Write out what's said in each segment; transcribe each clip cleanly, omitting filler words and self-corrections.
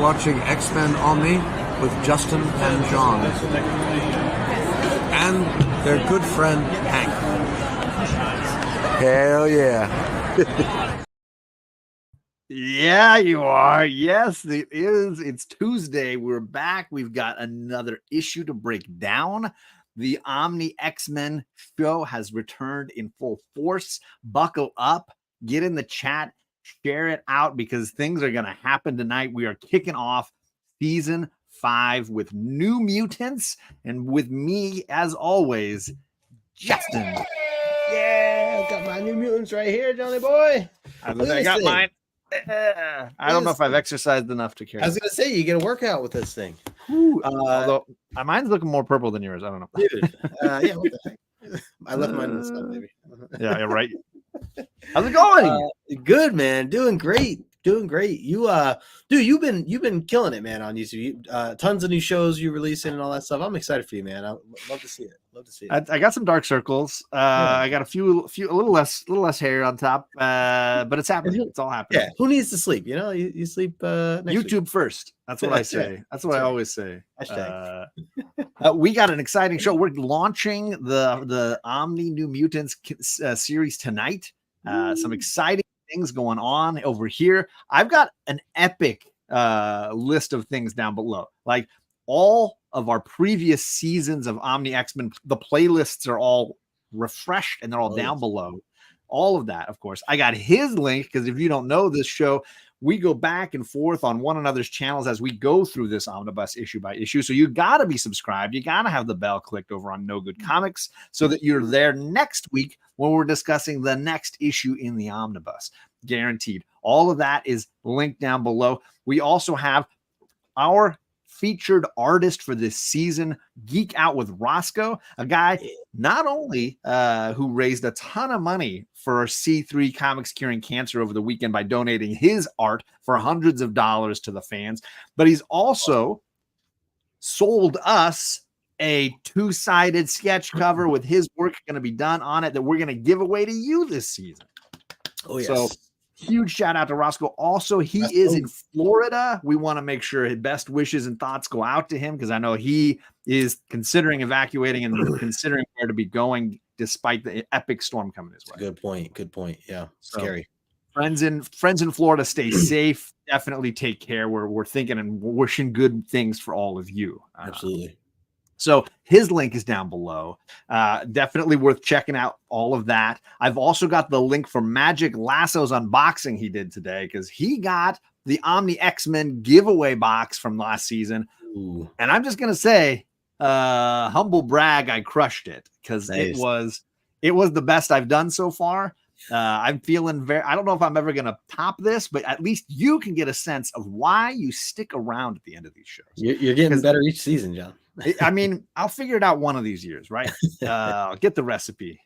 watching X-Men Omni with Justin and John. And their good friend, Hank. Hell yeah. Yeah, you are. Yes, it is. It's Tuesday. We're back. We've got another issue to break down. The Omni X-Men show has returned in full force. Buckle up, get in the chat, share it out because things are going to happen tonight. We are kicking off season 5 with New Mutants, and with me, as always, Justin. Yeah, I've got my New Mutants right here, Johnny boy. I got mine. I don't know if I've exercised enough to carry. I was going to say, you get a workout with this thing. Although mine's looking more purple than yours. I don't know. Dude, yeah, what the heck? I left mine in the sun, maybe. Yeah, you're right. How's it going? Good, man. Doing great. Doing great. You dude, you've been killing it, man, on YouTube. Tons of new shows you releasing and all that stuff. I'm excited for you, man. I love to see it. Love to see it. I got some dark circles. I got a little less hair on top. But it's happening. It's all happening. Yeah. Who needs to sleep? You know, you sleep next YouTube week. First. That's what I say. That's what I always say. Hashtag. We got an exciting show. We're launching the Omni New Mutants series tonight. Some exciting things going on over here. I've got an epic list of things down below. Like all of our previous seasons of Omni X-Men, the playlists are all refreshed and they're all down below. All of that, of course. I got his link because if you don't know this show, we go back and forth on one another's channels as we go through this omnibus issue by issue. So you got to be subscribed. You got to have the bell clicked over on No Good Comics so that you're there next week when we're discussing the next issue in the omnibus. Guaranteed. All of that is linked down below. We also have our featured artist for this season, Geek Out with Rosko, a guy not only who raised a ton of money for C3 Comics Curing Cancer over the weekend by donating his art for hundreds of dollars to the fans, but he's also sold us a 2-sided sketch cover with his work going to be done on it that we're going to give away to you this season. Oh, yes. So huge shout out to Rosko. Also, he is in Florida. We want to make sure his best wishes and thoughts go out to him because I know he is considering evacuating and considering where to be going despite the epic storm coming his way. Good point. Good point. Yeah. So, scary. Friends in Florida, stay safe. Definitely take care. We're thinking and wishing good things for all of you. Absolutely. So his link is down below. Definitely worth checking out all of that. I've also got the link for Magic Lasso's unboxing he did today because he got the Omni X-Men giveaway box from last season. Ooh. And I'm just going to say, humble brag, I crushed it because Nice. it was the best I've done so far. I'm feeling I don't know if I'm ever going to top this, but at least you can get a sense of why you stick around at the end of these shows. You're getting better each season, John. I mean, I'll figure it out one of these years, right? I'll get the recipe.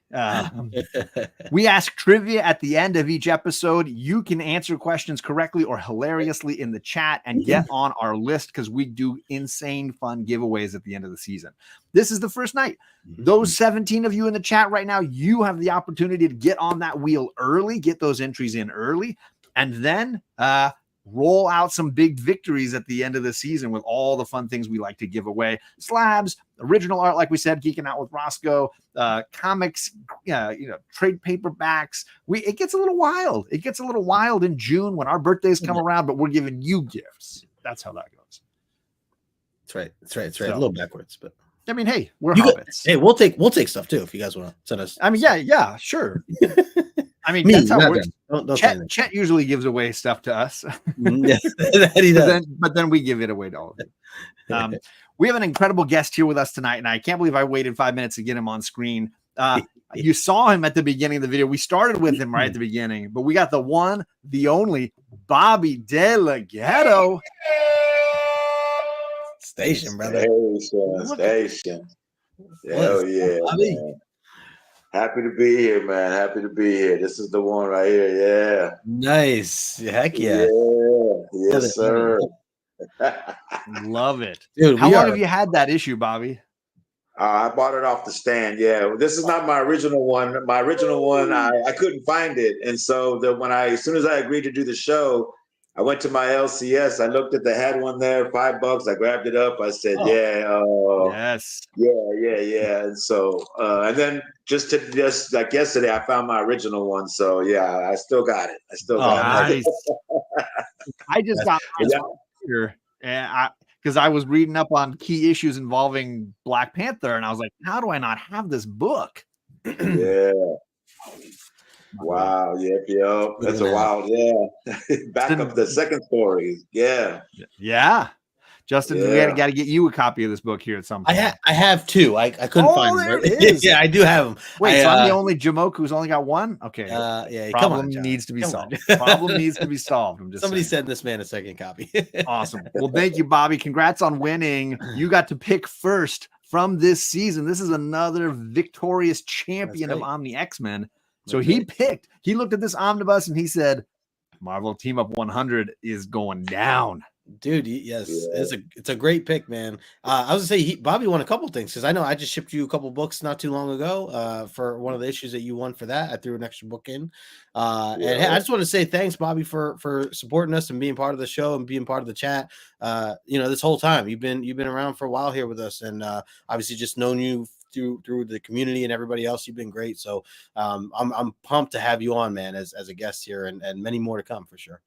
We ask trivia at the end of each episode. You can answer questions correctly or hilariously in the chat and get on our list because we do insane fun giveaways at the end of the season. This is the first night. Those 17 of you in the chat right now, you have the opportunity to get on that wheel early, get those entries in early, and then roll out some big victories at the end of the season with all the fun things we like to give away. Slabs, original art, like we said, Geeking Out with Rosko, comics, trade paperbacks. It gets a little wild. It gets a little wild in June when our birthdays come around, but we're giving you gifts. That's how that goes. That's right. So, a little backwards, but I mean, hey, we're hobbits. Hey, we'll take stuff too if you guys want to send us. I mean, yeah, sure. I mean, that's how it works. Don't Chet usually gives away stuff to us. That he does. But then we give it away to all of you. We have an incredible guest here with us tonight, and I can't believe I waited 5 minutes to get him on screen. You saw him at the beginning of the video. We started with him right at the beginning, but we got the one, the only Bobby De La Ghetto. Station, brother. Station. Hell yeah. Man. Happy to be here, man. Happy to be here. This is the one right here. Yeah. Nice. Heck yeah. Yes, sir. Love it. Dude, how long have you had that issue, Bobby? I bought it off the stand. Yeah. This is not my original one. My original one, I couldn't find it. And so as soon as I agreed to do the show, I went to my LCS. I looked at had one there, $5. I grabbed it up. I said, yes, yeah. And so, and then just like yesterday, I found my original one. So yeah, I still got it. Nice. I just got mine here, and because I was reading up on key issues involving Black Panther, and I was like, how do I not have this book? Yeah. Wow. Yep. That's a wild. Yeah. Back up the second story. Yeah. Yeah. Justin, we got to get you a copy of this book here at some point. I have two. I couldn't find them. There it is. Yeah, I do have them. Wait, so I'm the only Jamoke who's only got one? Okay. Yeah. Problem needs to be solved. Problem needs to be solved. I'm just Somebody send this man a second copy. Awesome. Well, thank you, Bobby. Congrats on winning. You got to pick first from this season. This is another victorious champion of Omni X-Men. So he looked at this omnibus and he said, Marvel Team Up 100 is going down. Dude, yes, it's a great pick, man. I was gonna say Bobby won a couple things because I know I just shipped you a couple books not too long ago for one of the issues that you won for that. I threw an extra book in, and hey, I just want to say thanks, Bobby, for supporting us and being part of the show and being part of the chat. This whole time you've been around for a while here with us, and obviously just known you through the community and everybody else. You've been great, so I'm pumped to have you on, man, as a guest here, and many more to come for sure.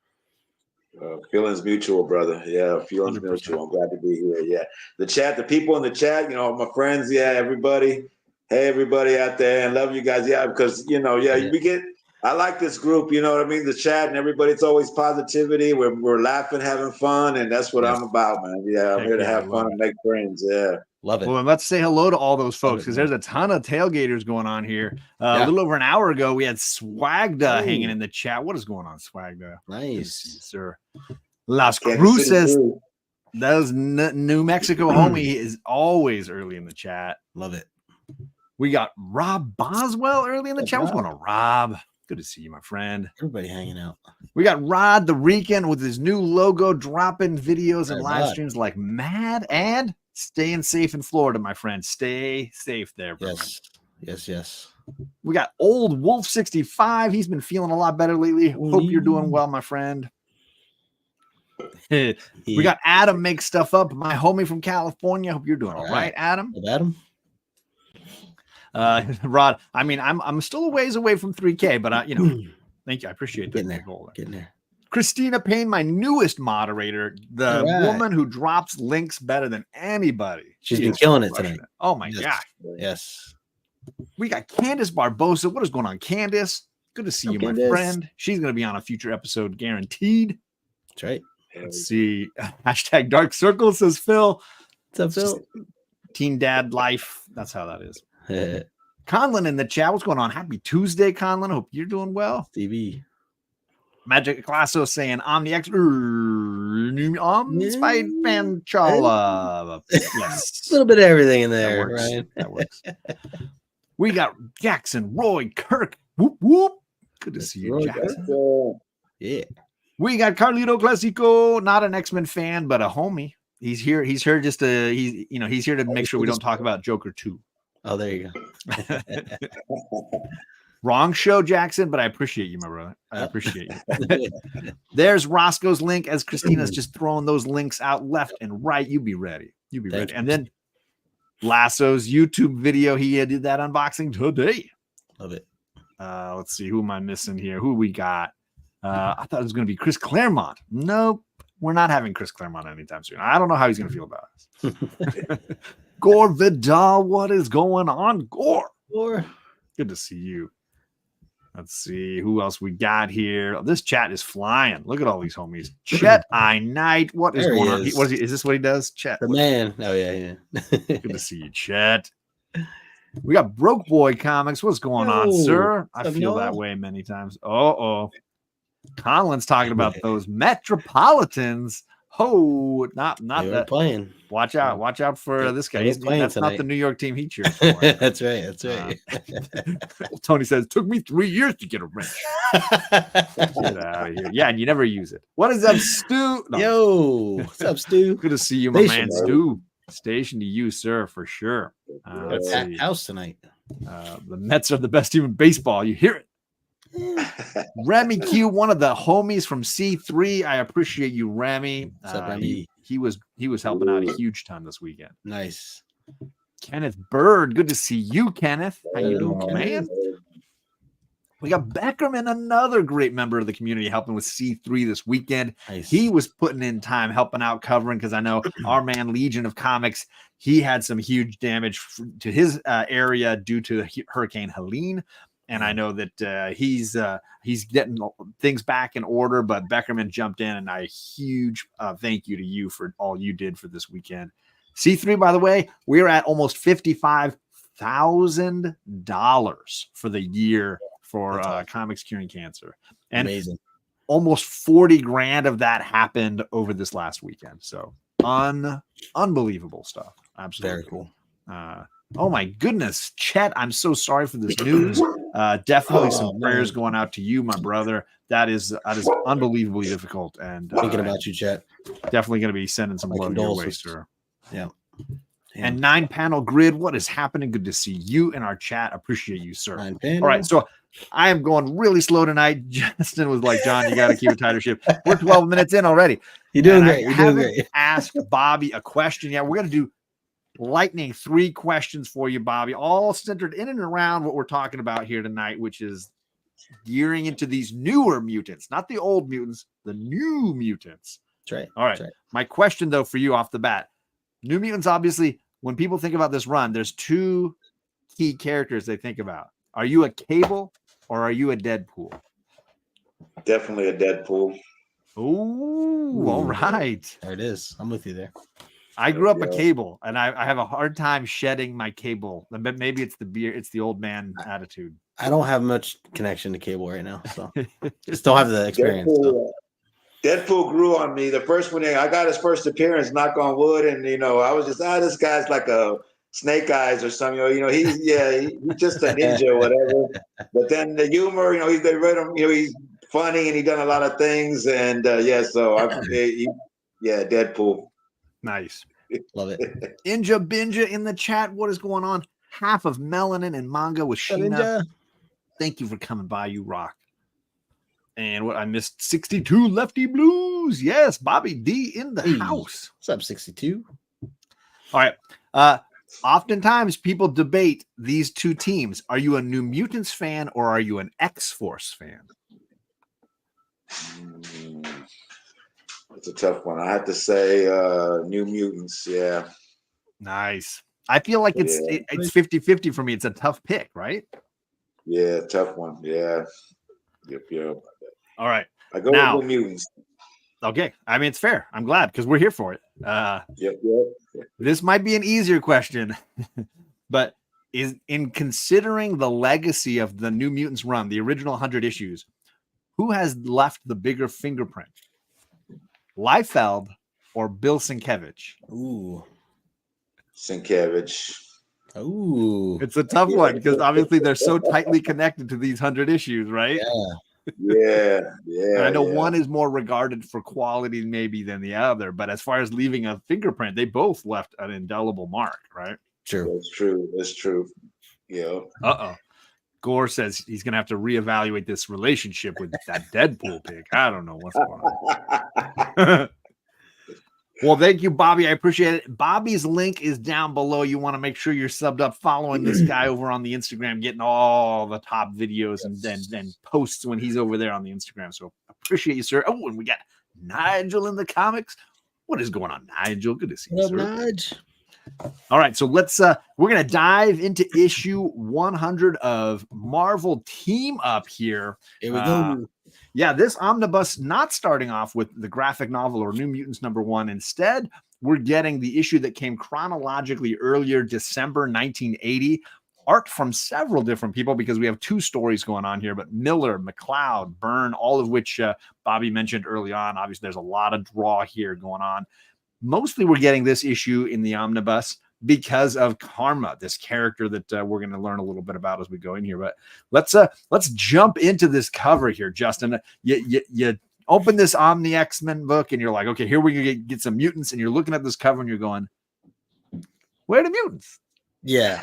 Feelings mutual, brother. Yeah, feelings 100%. Mutual. I'm glad to be here. Yeah, the chat, the people in the chat, my friends. Yeah, everybody. Hey, everybody out there, and love you guys. Yeah, because we get. I like this group. You know what I mean? The chat and everybody. It's always positivity. We're laughing, having fun, and that's what I'm about, man. Yeah, I'm here to have fun and make friends. Yeah. Love it. Well, and let's say hello to all those folks because there's a ton of tailgaters going on here. A little over an hour ago, we had Swagda hanging in the chat. What is going on, Swagda? Nice, sir. Las Cruces. Those New Mexico homie is always early in the chat. Love it. We got Rob Boswell early in the chat. What's going on, Rob? Good to see you, my friend. Everybody hanging out. We got Rod the Rican with his new logo dropping videos and live streams like mad and staying safe in Florida, my friend. Stay safe there, bro. Yes. We got Old Wolf 65. He's been feeling a lot better lately. Hope you're doing well, my friend. We got Adam Make Stuff Up, my homie from California. Hope you're doing all right, Adam. Adam. Rod, I mean, I'm still a ways away from 3K, but thank you. I appreciate that. Getting there. Christina Payne, my newest moderator, the woman who drops links better than anybody. She's been killing it tonight. Oh my God. Yes. We got Candace Barbosa. What is going on, Candace? Good to see you, my friend. She's going to be on a future episode, guaranteed. That's right. Let's see. Hashtag Dark Circle, says Phil. What's up, Phil? Teen Dad Life. That's how that is. Conlon in the chat. What's going on? Happy Tuesday, Conlon. Hope you're doing well. TV. Magic Classo saying Omni X Spider-Man Chala. Yes. A little bit of everything in there. That works. We got Jackson, Roy, Kirk. Whoop whoop. Good to see you, Roy, Jackson. Yeah. We got Carlito Classico, not an X-Men fan, but a homie. He's here. He's here just to he's here to make sure we don't talk about Joker 2. Oh, there you go. Wrong show, Jackson, but I appreciate you, my brother. I appreciate you. There's Rosko's link as Christina's just throwing those links out left and right. You be ready. Ready. And then Lasso's YouTube video. He did that unboxing today. Love it. Let's see. Who am I missing here? Who we got? I thought it was going to be Chris Claremont. Nope. We're not having Chris Claremont anytime soon. I don't know how he's going to feel about us. Gore Vidal, what is going on? Gore. Good to see you. Let's see who else we got here. This chat is flying. Look at all these homies. Chet I Knight. What is going on? Is this what he does? Chet. The man. Oh, yeah. Good to see you, Chet. We got Broke Boy Comics. What's going on, sir? I feel that way many times. Colin's talking about those Metropolitans. Oh, not that playing. Watch out for this guy. That's not the New York team he cheers for. That's right. Tony says, took me 3 years to get a wrench. Get out of here. Yeah, and you never use it. What is up, Stu? No. Yo, what's up, Stu? Good to see you, my man, Stu. Station to you, sir, for sure. Let's see. House tonight. The Mets are the best team in baseball. You hear it. Remy Q, one of the homies from C3. I appreciate you, Remy. What's up, Remy? He was helping out a huge ton this weekend. Nice. Kenneth Bird, good to see you, Kenneth. How you doing, Kenneth. man? We got Beckerman, another great member of the community, helping with C3 this weekend. Nice. He was putting in time, helping out, covering, because I know our man Legion of Comics, he had some huge damage to his area due to Hurricane Helene. And I know that he's getting things back in order, but Beckerman jumped in, and a huge thank you to you for all you did for this weekend. C3, by the way, we're at almost $55,000 for the year for Comics Curing Cancer. And amazing. Almost 40 grand of that happened over this last weekend. So unbelievable stuff. Absolutely. Very cool. Oh my goodness, Chet, I'm so sorry for this news. Definitely some prayers going out to you, my brother. That is unbelievably difficult. And thinking about you, Chet. Definitely going to be sending some love your way, sir. Yeah. And 9-panel grid, what is happening? Good to see you in our chat. Appreciate you, sir. 9-panel. All right, so I am going really slow tonight. Justin was like, John, you got to keep a tighter ship. We're 12 minutes in already. You're doing great. You're doing great. Ask Bobby a question. Yeah, we're going to do lightning 3 questions for you, Bobby, all centered in and around what we're talking about here tonight, which is gearing into these newer mutants, not the old mutants, the new mutants. That's right. All right. That's right. My question, though, for you off the bat, New Mutants, obviously, when people think about this run, there's 2 key characters they think about. Are you a Cable or are you a Deadpool? Definitely a Deadpool. Oh, all right. There it is. I'm with you there. I grew up a Cable, and I have a hard time shedding my Cable. But maybe it's the beer, it's the old man attitude. I don't have much connection to Cable right now, so just don't have the experience. Deadpool grew on me. The first one, I got his first appearance, knock on wood, and I was just, this guy's like a Snake Eyes or something. He's just a ninja or whatever. But then the humor, they read him, he's funny and he done a lot of things, and Deadpool. Nice, love it. Inja Binja in the chat. What is going on? Half of Melanin and Manga with Sheena. Thank you for coming by. You rock. And what I missed 62 Lefty Blues. Yes, Bobby D in the house. What's up, 62? All right. Oftentimes people debate these 2 teams. Are you a New Mutants fan or are you an X-Force fan? It's a tough one. I have to say New Mutants. Yeah. Nice. I feel like it's 50-50 for me. It's a tough pick, right? Yeah, tough one. Yeah. Yep. All right. I go with New Mutants. Okay. I mean, it's fair. I'm glad because we're here for it. Yep. This might be an easier question, but is in considering the legacy of the New Mutants run, the original 100 issues, who has left the bigger fingerprint? Liefeld or Bill Sienkiewicz? Ooh. Sienkiewicz. Ooh. It's a tough one because obviously they're so tightly connected to these 100 issues, right? Yeah. And I know one is more regarded for quality maybe than the other, but as far as leaving a fingerprint, they both left an indelible mark, right? True. That's true. Yeah. Gore says he's going to have to reevaluate this relationship with that Deadpool pick. I don't know what's going on. Well, thank you, Bobby. I appreciate it. Bobby's link is down below. You want to make sure you're subbed up, following this guy over on the Instagram, getting all the top videos and then posts when he's over there on the Instagram. So appreciate you, sir. Oh, and we got Nigel in the comics. What is going on, Nigel? Good to see you, sir. Nigel. All right, so we're gonna dive into issue 100 of Marvel Team Up here. Here we go. Yeah, this omnibus not starting off with the graphic novel or New Mutants #1. Instead, we're getting the issue that came chronologically earlier, December 1980. Art from several different people because we have 2 stories going on here, but Miller, McLeod, Byrne, all of which Bobby mentioned early on. Obviously, there's a lot of draw here going on. Mostly we're getting this issue in the omnibus because of Karma, this character that we're going to learn a little bit about as we go in here. But let's jump into this cover here, Justin. You open this Omni X-Men book and you're like, okay, here we get some mutants, and you're looking at this cover and you're going, where are the mutants? Yeah.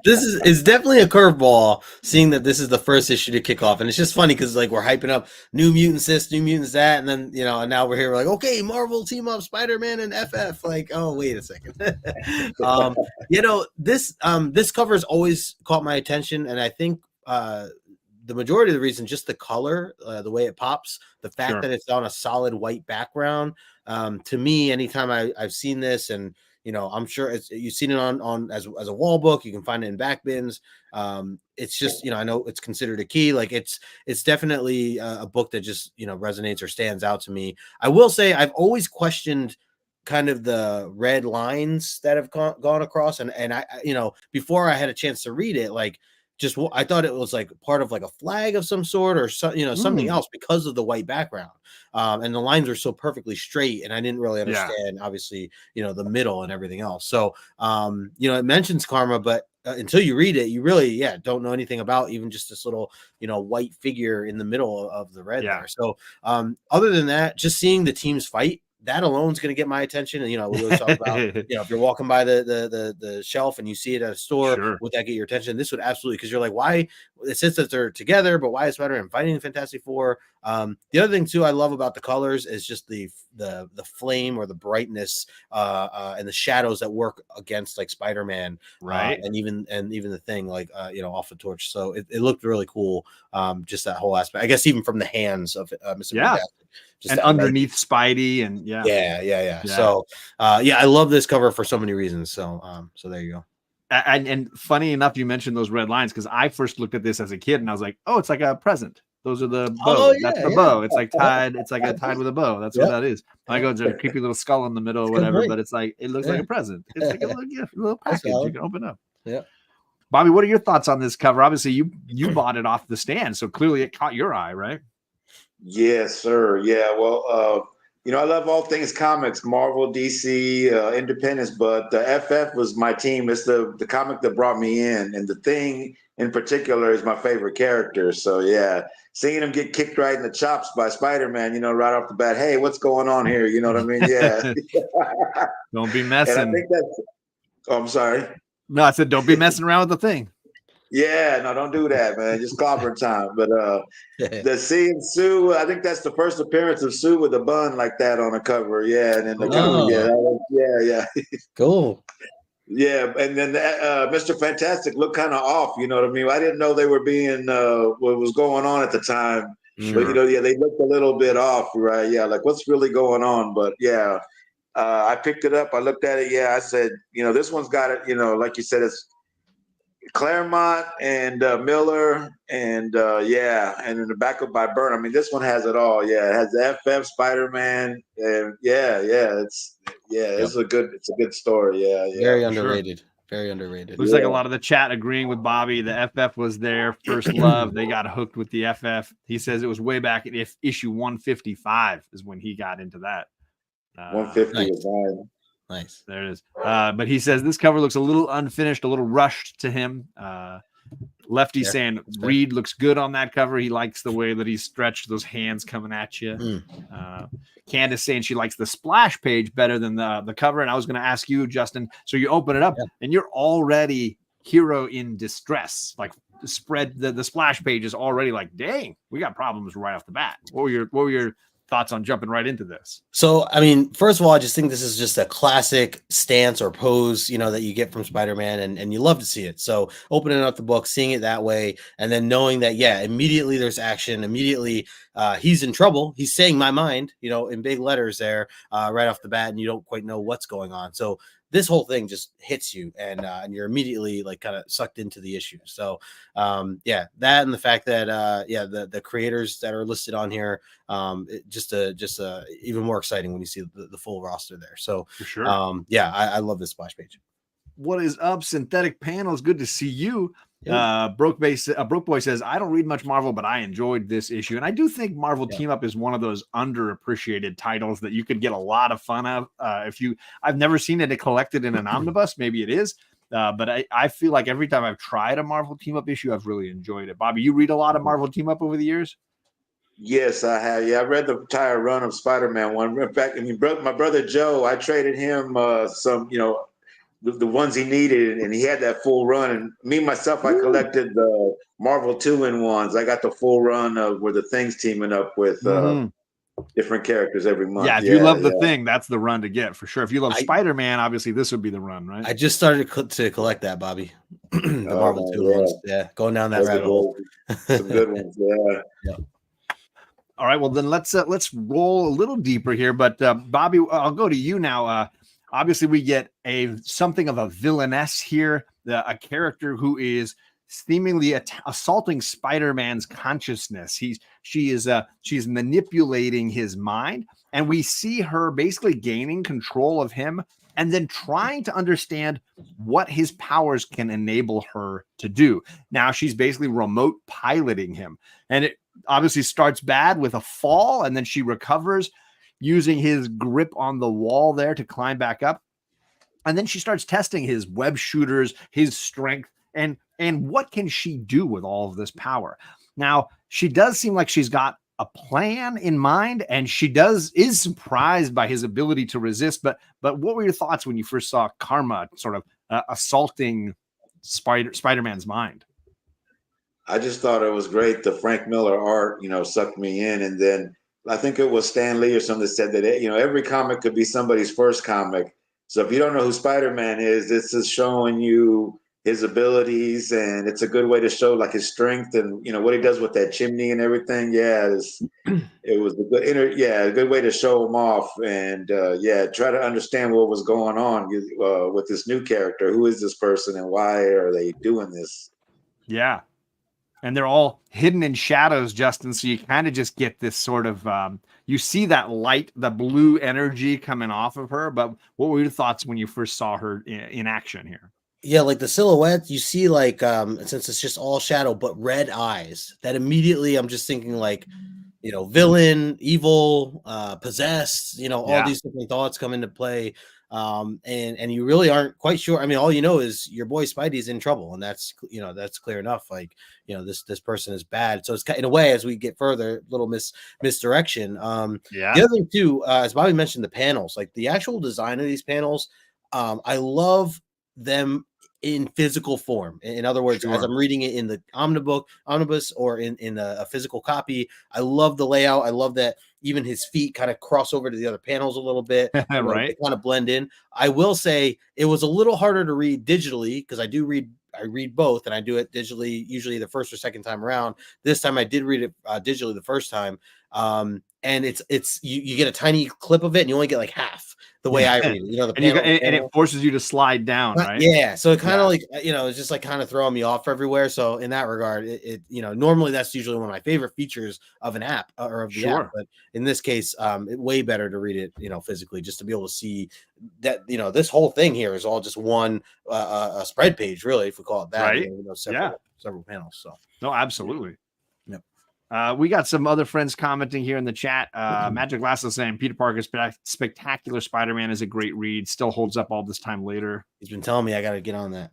This is definitely a curveball, seeing that this is the first issue to kick off. And it's just funny because like we're hyping up New Mutants this, New Mutants that, and then and now we're here, we're like, okay, Marvel team up Spider-Man and FF. Like, oh, wait a second. This cover has always caught my attention, and I think the majority of the reason, just the color, the way it pops, the fact that it's on a solid white background. To me, anytime I've seen this, and I'm sure you've seen it on as a wall book. You can find it in back bins. It's just, I know it's considered a key. Like it's definitely a book that just, resonates or stands out to me. I will say I've always questioned kind of the red lines that have gone across. And I, before I had a chance to read it, like, I thought it was like part of like a flag of some sort or something else because of the white background. And the lines are so perfectly straight, and I didn't really understand, obviously, the middle and everything else. So, it mentions karma, but until you read it, you really, don't know anything about even just this little, white figure in the middle of the red there. So, other than that, just seeing the teams fight, that alone is going to get my attention. And, we always talk about, if you're walking by the shelf and you see it at a store, would that get your attention? This would absolutely, because you're like, why? It says that they're together, but why is Spider-Man fighting the Fantastic Four? The other thing too, I love about the colors is just the flame or the brightness and the shadows that work against like Spider-Man, right? And even the thing like off the torch. So it looked really cool. Just that whole aspect, I guess, even from the hands of Mr. Fantastic. Just and underneath Spidey and yeah. So I love this cover for so many reasons. So there you go. And funny enough, you mentioned those red lines because I first looked at this as a kid and I was like, oh, it's like a present. Those are the bow. That's the bow. It's like tied. It's like a tied with a bow. That's what that is. And I go, there's a creepy little skull in the middle or whatever, but it's like, it looks like a present. It's like a little gift, a little package you can open up. Yeah. Bobby, what are your thoughts on this cover? Obviously, you bought it off the stand, so clearly it caught your eye, right? Yes, sir. Yeah. Well, I love all things comics, Marvel, DC, Independence, but the FF was my team. It's the comic that brought me in, and the Thing in particular is my favorite character. So yeah, seeing him get kicked right in the chops by Spider-Man, right off the bat. Hey, what's going on here? You know what I mean? Yeah. Don't be messing. And I think I'm sorry. No, I said don't be messing around with the Thing. Yeah, no, don't do that, man. Just clobbering time. But the seeing Sue, I think that's the first appearance of Sue with a bun like that on a cover. Yeah, and then the cover, cool. Yeah, and then Mr. Fantastic looked kind of off. You know what I mean? I didn't know they were being what was going on at the time. But they looked a little bit off, right? Yeah, like what's really going on? But yeah, I picked it up. I looked at it. Yeah, I said, this one's got it. Like you said, it's Claremont and Miller and and in the backup by Byrne. I mean, this one has it all. Yeah, it has the FF, Spider-Man, and it's a good story. Yeah. Very underrated. Sure. Very underrated. Looks like a lot of the chat agreeing with Bobby. The FF was their first love. They got hooked with the FF. He says it was way back at issue 155 is when he got into that. 150 is fine. Nice. There it is. But he says this cover looks a little unfinished, a little rushed to him. Lefty saying Reed looks good on that cover. He likes the way that he stretched those hands coming at you. Candace saying she likes the splash page better than the cover. And I was going to ask you, Justin, so you open it up and you're already hero in distress. Like the splash page is already like, dang, we got problems right off the bat. What were your thoughts on jumping right into this? So, I mean, first of all, I just think this is just a classic stance or pose, that you get from Spider-Man, and you love to see it. So opening up the book, seeing it that way, and then knowing that, immediately there's action, immediately he's in trouble. He's saying my mind, in big letters there right off the bat, and you don't quite know what's going on. So this whole thing just hits you, and you're immediately like kind of sucked into the issue. So that and the fact that the creators that are listed on here, just even more exciting when you see the full roster there. So for sure, I love this splash page. What is up, Synthetic Panels? Good to see you. Broke Boy says, I don't read much Marvel, but I enjoyed this issue. And I do think Marvel Team Up is one of those underappreciated titles that you could get a lot of fun of. I've never seen it collected in an omnibus. Maybe it is. But I feel like every time I've tried a Marvel Team Up issue, I've really enjoyed it. Bobby, you read a lot of Marvel Team Up over the years? Yes, I have. Yeah, I read the entire run of Spider-Man one. In fact, my brother Joe, I traded him some, the ones he needed, and he had that full run. And me myself, I collected the Marvel 2-in-1s. I got the full run of where the Thing's teaming up with different characters every month. Yeah, if you love the Thing, that's the run to get for sure. If you love Spider-Man, obviously this would be the run, right? I just started to collect that, Bobby. The Marvel 2-in-1s. Yeah, going down that rabbit hole. Some good ones. Yeah. All right, well then let's roll a little deeper here. But Bobby, I'll go to you now. Obviously, we get something of a villainess here, a character who is seemingly assaulting Spider-Man's consciousness. She's manipulating his mind, and we see her basically gaining control of him, and then trying to understand what his powers can enable her to do. Now she's basically remote piloting him, and it obviously starts bad with a fall, and then she recovers using his grip on the wall there to climb back up. And then she starts testing his web shooters, his strength, and what can she do with all of this power? Now, she does seem like she's got a plan in mind, and she is surprised by his ability to resist. But what were your thoughts when you first saw Karma sort of assaulting Spider-Man's mind? I just thought it was great. The Frank Miller art, sucked me in. And then I think it was Stan Lee or something that said that, every comic could be somebody's first comic. So if you don't know who Spider-Man is, this is showing you his abilities, and it's a good way to show like his strength and, what he does with that chimney and everything. Yeah, it was a good way to show him off, and try to understand what was going on with this new character. Who is this person and why are they doing this? Yeah. And they're all hidden in shadows, Justin. So you kind of just get this sort of, you see that light, the blue energy coming off of her. But what were your thoughts when you first saw her in action here? Yeah, like the silhouette, you see like, since it's just all shadow, but red eyes, that immediately I'm just thinking like, villain, evil, possessed, all these different thoughts come into play. And you really aren't quite sure. I mean, all you know is your boy Spidey's in trouble, and that's clear enough. Like, this person is bad. So it's in a way, as we get further, little misdirection. The other thing too, as Bobby mentioned, the panels, like the actual design of these panels, I love them in physical form. In other words, as I'm reading it in the omnibus or in a physical copy, I love the layout. I love that even his feet kind of cross over to the other panels a little bit, right? They kind of blend in. I will say it was a little harder to read digitally because I read both, and I do it digitally usually the first or second time around. This time I did read it digitally the first time, and it's you get a tiny clip of it, and you only get like half the way I read it. And it forces you to slide down, right? Yeah, so it kind of like it's just like kind of throwing me off everywhere. So in that regard, it normally that's usually one of my favorite features of an app or of the app, but in this case, it's way better to read it physically, just to be able to see that this whole thing here is all just one a spread page, really, if we call it that, right? Several panels. So no, absolutely. We got some other friends commenting here in the chat. Magic Lasso saying Peter Parker's Spectacular Spider-Man is a great read. Still holds up all this time later. He's been telling me I got to get on that.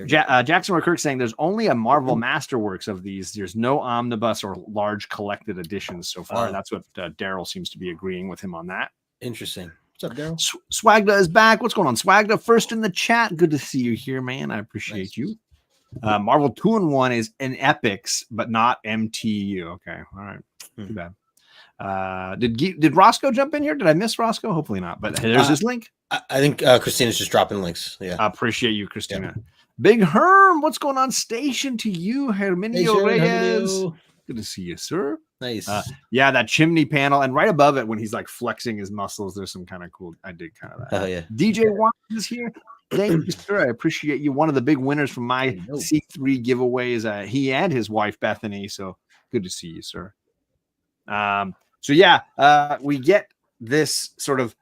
Jackson Kirk saying there's only a Marvel Masterworks of these. There's no omnibus or large collected editions so far. That's what Daryl seems to be agreeing with him on that. Interesting. What's up, Daryl? Swagda is back. What's going on, Swagda? First in the chat. Good to see you here, man. I appreciate you. Marvel 2-in-1 is an epics, but not MTU. Okay, all right, too bad. Did Rosko jump in here? Did I miss Rosko? Hopefully not. But there's his link. I think Christina's just dropping links. Yeah, I appreciate you, Christina. Yeah. Big Herm, what's going on? Station to you, Herminio Reyes. Good to see you, sir. Nice. That chimney panel, and right above it, when he's like flexing his muscles, there's some kind of cool. I dig kind of that. Oh yeah. DJ Watts is here. Thank you, sir. I appreciate you. One of the big winners from my C3 giveaway is he and his wife Bethany. So good to see you, sir. We get this sort of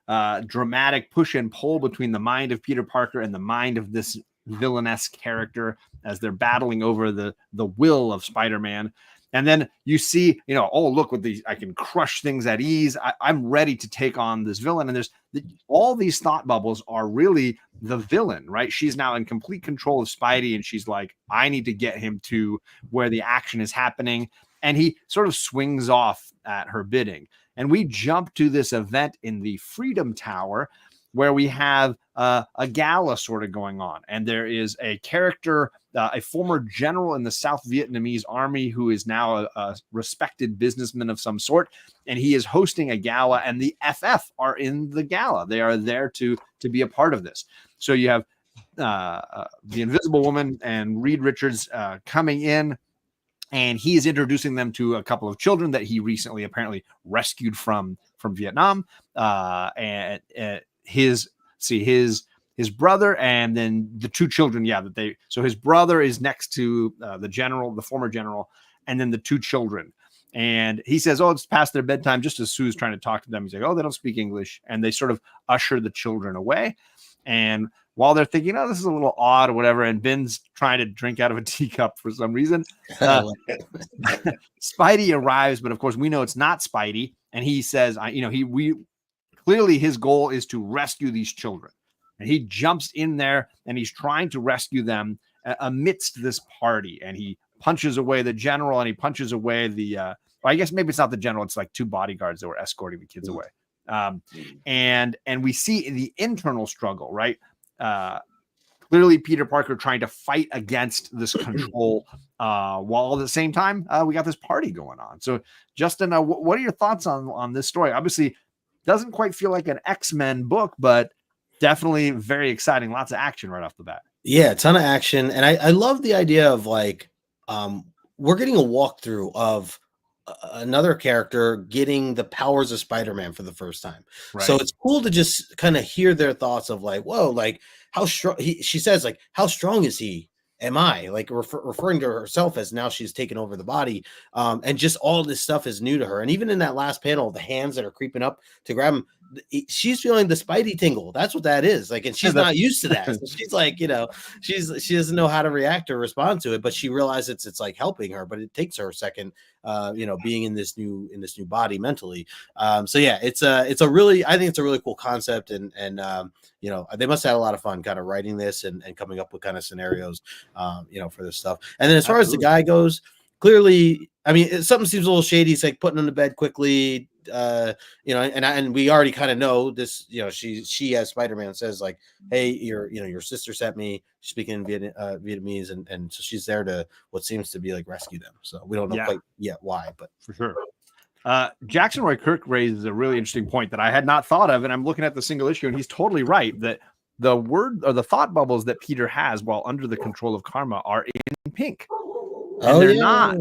dramatic push and pull between the mind of Peter Parker and the mind of this villainous character as they're battling over the will of Spider-Man. And then you see, look with these, I can crush things at ease. I'm ready to take on this villain. And there's all these thought bubbles are really the villain, right? She's now in complete control of Spidey. And she's like, I need to get him to where the action is happening. And he sort of swings off at her bidding. And we jump to this event in the Freedom Tower where we have a gala sort of going on, and there is a character, a former general in the South Vietnamese army who is now a respected businessman of some sort, and he is hosting a gala, and the FF are in the gala. They are there to be a part of this. So you have the Invisible Woman and Reed Richards coming in, and he is introducing them to a couple of children that he recently apparently rescued from Vietnam, and his brother, and then the two children. So his brother is next to the former general, and then the two children. And he says, "Oh, it's past their bedtime." Just as Sue's trying to talk to them, he's like, "Oh, they don't speak English," and they sort of usher the children away. And while they're thinking, "Oh, this is a little odd," or whatever, and Ben's trying to drink out of a teacup for some reason, Spidey arrives, but of course we know it's not Spidey, and he says, clearly his goal is to rescue these children, and he jumps in there and he's trying to rescue them amidst this party, and he punches away the general, and he punches away I guess maybe it's not the general, it's like two bodyguards that were escorting the kids away. And we see the internal struggle, right? Clearly Peter Parker trying to fight against this control, while at the same time we got this party going on. So Justin, what are your thoughts on this story? Obviously doesn't quite feel like an X-Men book, but definitely very exciting. Lots of action right off the bat. Yeah, a ton of action. And I love the idea of like, we're getting a walkthrough of another character getting the powers of Spider-Man for the first time. Right. So it's cool to just kind of hear their thoughts of like, whoa, like how strong she says, like, how strong is he? Am I like referring to herself as now she's taken over the body. And just all this stuff is new to her. And even in that last panel, the hands that are creeping up to grab him, she's feeling the Spidey tingle. That's what that is. Like, and she's not used to that. So she's like, she doesn't know how to react or respond to it, but she realizes it's like helping her, but it takes her a second, being in this new body mentally. So yeah, I think it's a really cool concept. And they must have had a lot of fun kind of writing this and coming up with kind of scenarios, for this stuff. And then as far as the guy goes, clearly, I mean, something seems a little shady. It's like putting him to bed quickly, and we already kind of know this, she as Spider-Man says like, hey, your sister sent me, speaking in Vietnamese, and so she's there to what seems to be like rescue them. So we don't know quite yet why, but for sure. Jackson Roy Kirk raises a really interesting point that I had not thought of, and I'm looking at the single issue, and he's totally right that the word or the thought bubbles that Peter has while under the control of Karma are in pink. And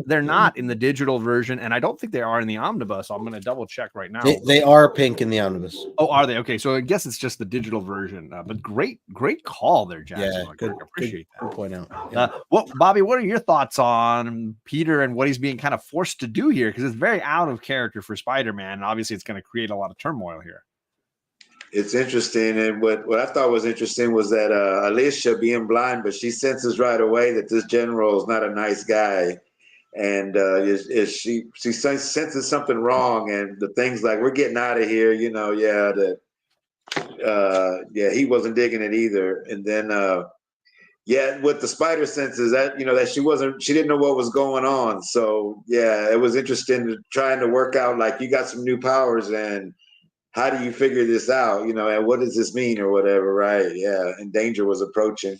they're not in the digital version, and I don't think they are in the omnibus. I'm going to double check right now. They are pink in the omnibus. Oh, are they? Okay, so I guess it's just the digital version. But great call there, Jackson. Yeah, good, appreciate that. Good point out. Yeah. Bobby, what are your thoughts on Peter and what he's being kind of forced to do here? Because it's very out of character for Spider-Man, and obviously it's going to create a lot of turmoil here. It's interesting, and what I thought was interesting was that Alicia, being blind, but she senses right away that this general is not a nice guy, and she senses something wrong, and the things like, we're getting out of here, he wasn't digging it either, and then with the spider senses that that she didn't know what was going on, so it was interesting trying to work out like, you got some new powers and how do you figure this out, and what does this mean or whatever, right? Yeah, and danger was approaching.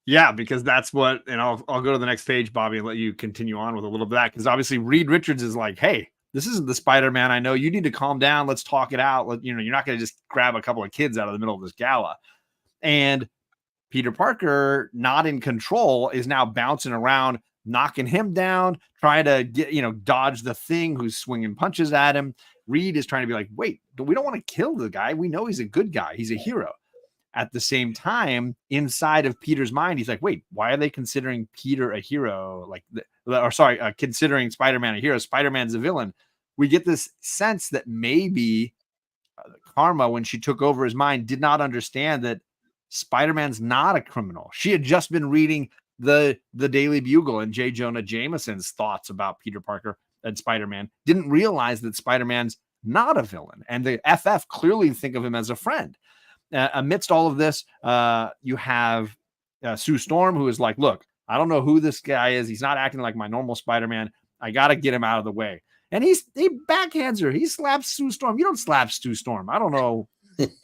Yeah, because that's what, and I'll go to the next page, Bobby, and let you continue on with a little bit of that, because obviously Reed Richards is like, hey, this isn't the Spider-Man I know. You need to calm down. Let's talk it out. You're not going to just grab a couple of kids out of the middle of this gala. And Peter Parker, not in control, is now bouncing around, knocking him down, trying to get, dodge the Thing who's swinging punches at him. Reed is trying to be like, wait, we don't want to kill the guy. We know he's a good guy. He's a hero. At the same time, inside of Peter's mind, he's like, wait, why are they considering Peter a hero? Considering Spider-Man a hero. Spider-Man's a villain. We get this sense that maybe Karma, when she took over his mind, did not understand that Spider-Man's not a criminal. She had just been reading the Daily Bugle and J. Jonah Jameson's thoughts about Peter Parker and Spider-Man, didn't realize that Spider-Man's not a villain. And the FF clearly think of him as a friend. Amidst all of this, you have Sue Storm, who is like, look, I don't know who this guy is. He's not acting like my normal Spider-Man. I got to get him out of the way. And he backhands her. He slaps Sue Storm. You don't slap Sue Storm. I don't know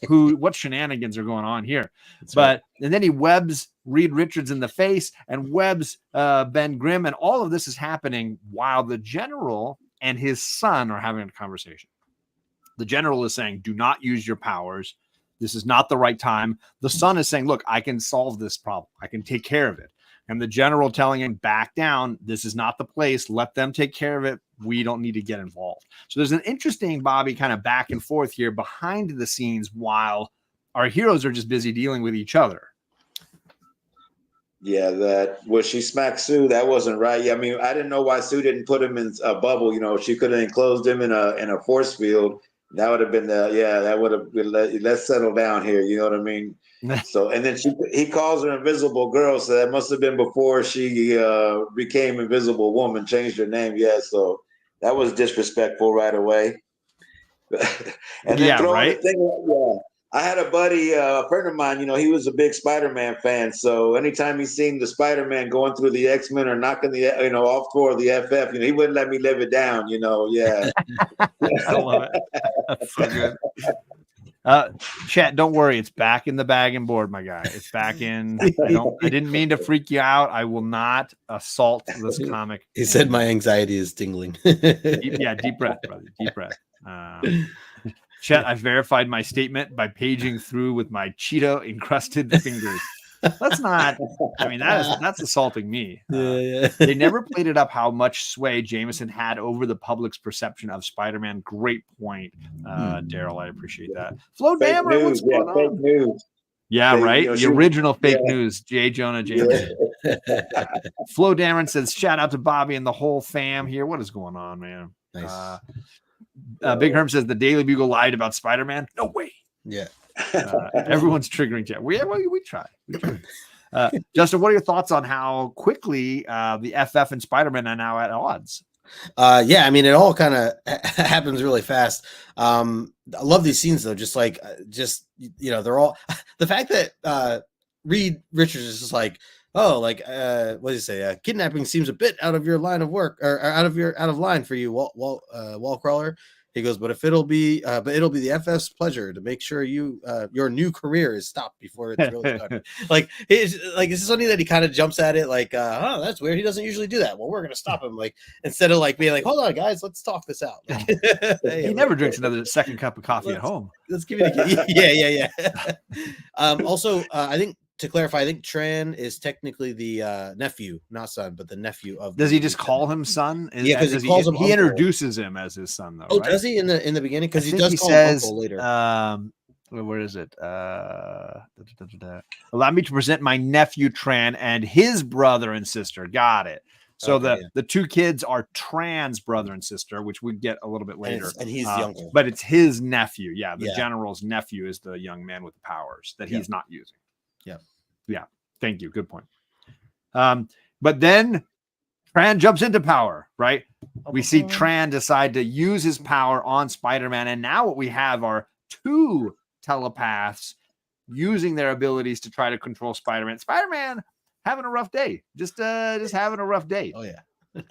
what shenanigans are going on here. And then he webs Reed Richards in the face and webs Ben Grimm, and all of this is happening while the general and his son are having a conversation. The general is saying, do not use your powers. This is not the right time. The son is saying, look, I can solve this problem. I can take care of it. And the general telling him, back down. This is not the place. Let them take care of it. We don't need to get involved. So there's an interesting, Bobby, kind of back and forth here behind the scenes while our heroes are just busy dealing with each other. Yeah, that was she smacked Sue. That wasn't right. Yeah, I mean, I didn't know why Sue didn't put him in a bubble. You know, she could have enclosed him in a force field. That would have been that would have been let's settle down here. You know what I mean? So, and then he calls her Invisible Girl. So that must have been before she became Invisible Woman, changed her name. Yeah, so that was disrespectful right away. And then throwing the thing. I had a buddy, a friend of mine, you know, he was a big Spider-Man fan. So anytime he seen the Spider-Man going through the X-Men or knocking the, off toward the FF, he wouldn't let me live it down, yeah. I love it. That's so good. Chat, don't worry. It's back in the bag and board, my guy. It's back in. I didn't mean to freak you out. I will not assault this comic. He said my anxiety is tingling. Deep breath, brother. Deep breath. Chet, I verified my statement by paging through with my Cheeto encrusted fingers. That's not, that's assaulting me. They never played it up how much sway Jameson had over the public's perception of Spider-Man. Great point, Daryl. I appreciate that. Flo Dameron, what's going on? Fake news. Yeah, right. The original fake news, J. Jonah Jameson. Flo Dameron says, shout out to Bobby and the whole fam here. What is going on, man? Nice. Big Herm says the Daily Bugle lied about Spider-Man. No way. Yeah. Everyone's triggering chat. We try. Justin, what are your thoughts on how quickly the FF and Spider-Man are now at odds? It all kind of happens really fast. I love these scenes though. They're all the fact that Reed Richards is just like, what does he say? Kidnapping seems a bit out of your line of work, or out of line for you, wall crawler. He goes, but it'll be the FF's pleasure to make sure your new career is stopped before it's really started. It's just funny that he kind of jumps at it that's weird. He doesn't usually do that. Well, we're gonna stop him. Instead of being like, hold on, guys, let's talk this out. He never drinks another second cup of coffee at home. Let's give it a Also, I think, to clarify, I think Tran is technically the nephew, not son, but the nephew of. Does he just call him son? Because he calls him. He introduces him as his son, though. Oh, right? Does he in the beginning? Because he does call says, him uncle later. Where is it? Allow me to present my nephew Tran and his brother and sister. Got it. So the two kids are Tran's brother and sister, which we get a little bit later. And he's the uncle. But it's his nephew. Yeah, the general's nephew is the young man with the powers that he's not using. Yeah. Thank you. Good point. But then Tran jumps into power, right? We see Tran decide to use his power on Spider-Man. And now what we have are two telepaths using their abilities to try to control Spider-Man. Spider-Man having a rough day. Just having a rough day. Oh, yeah.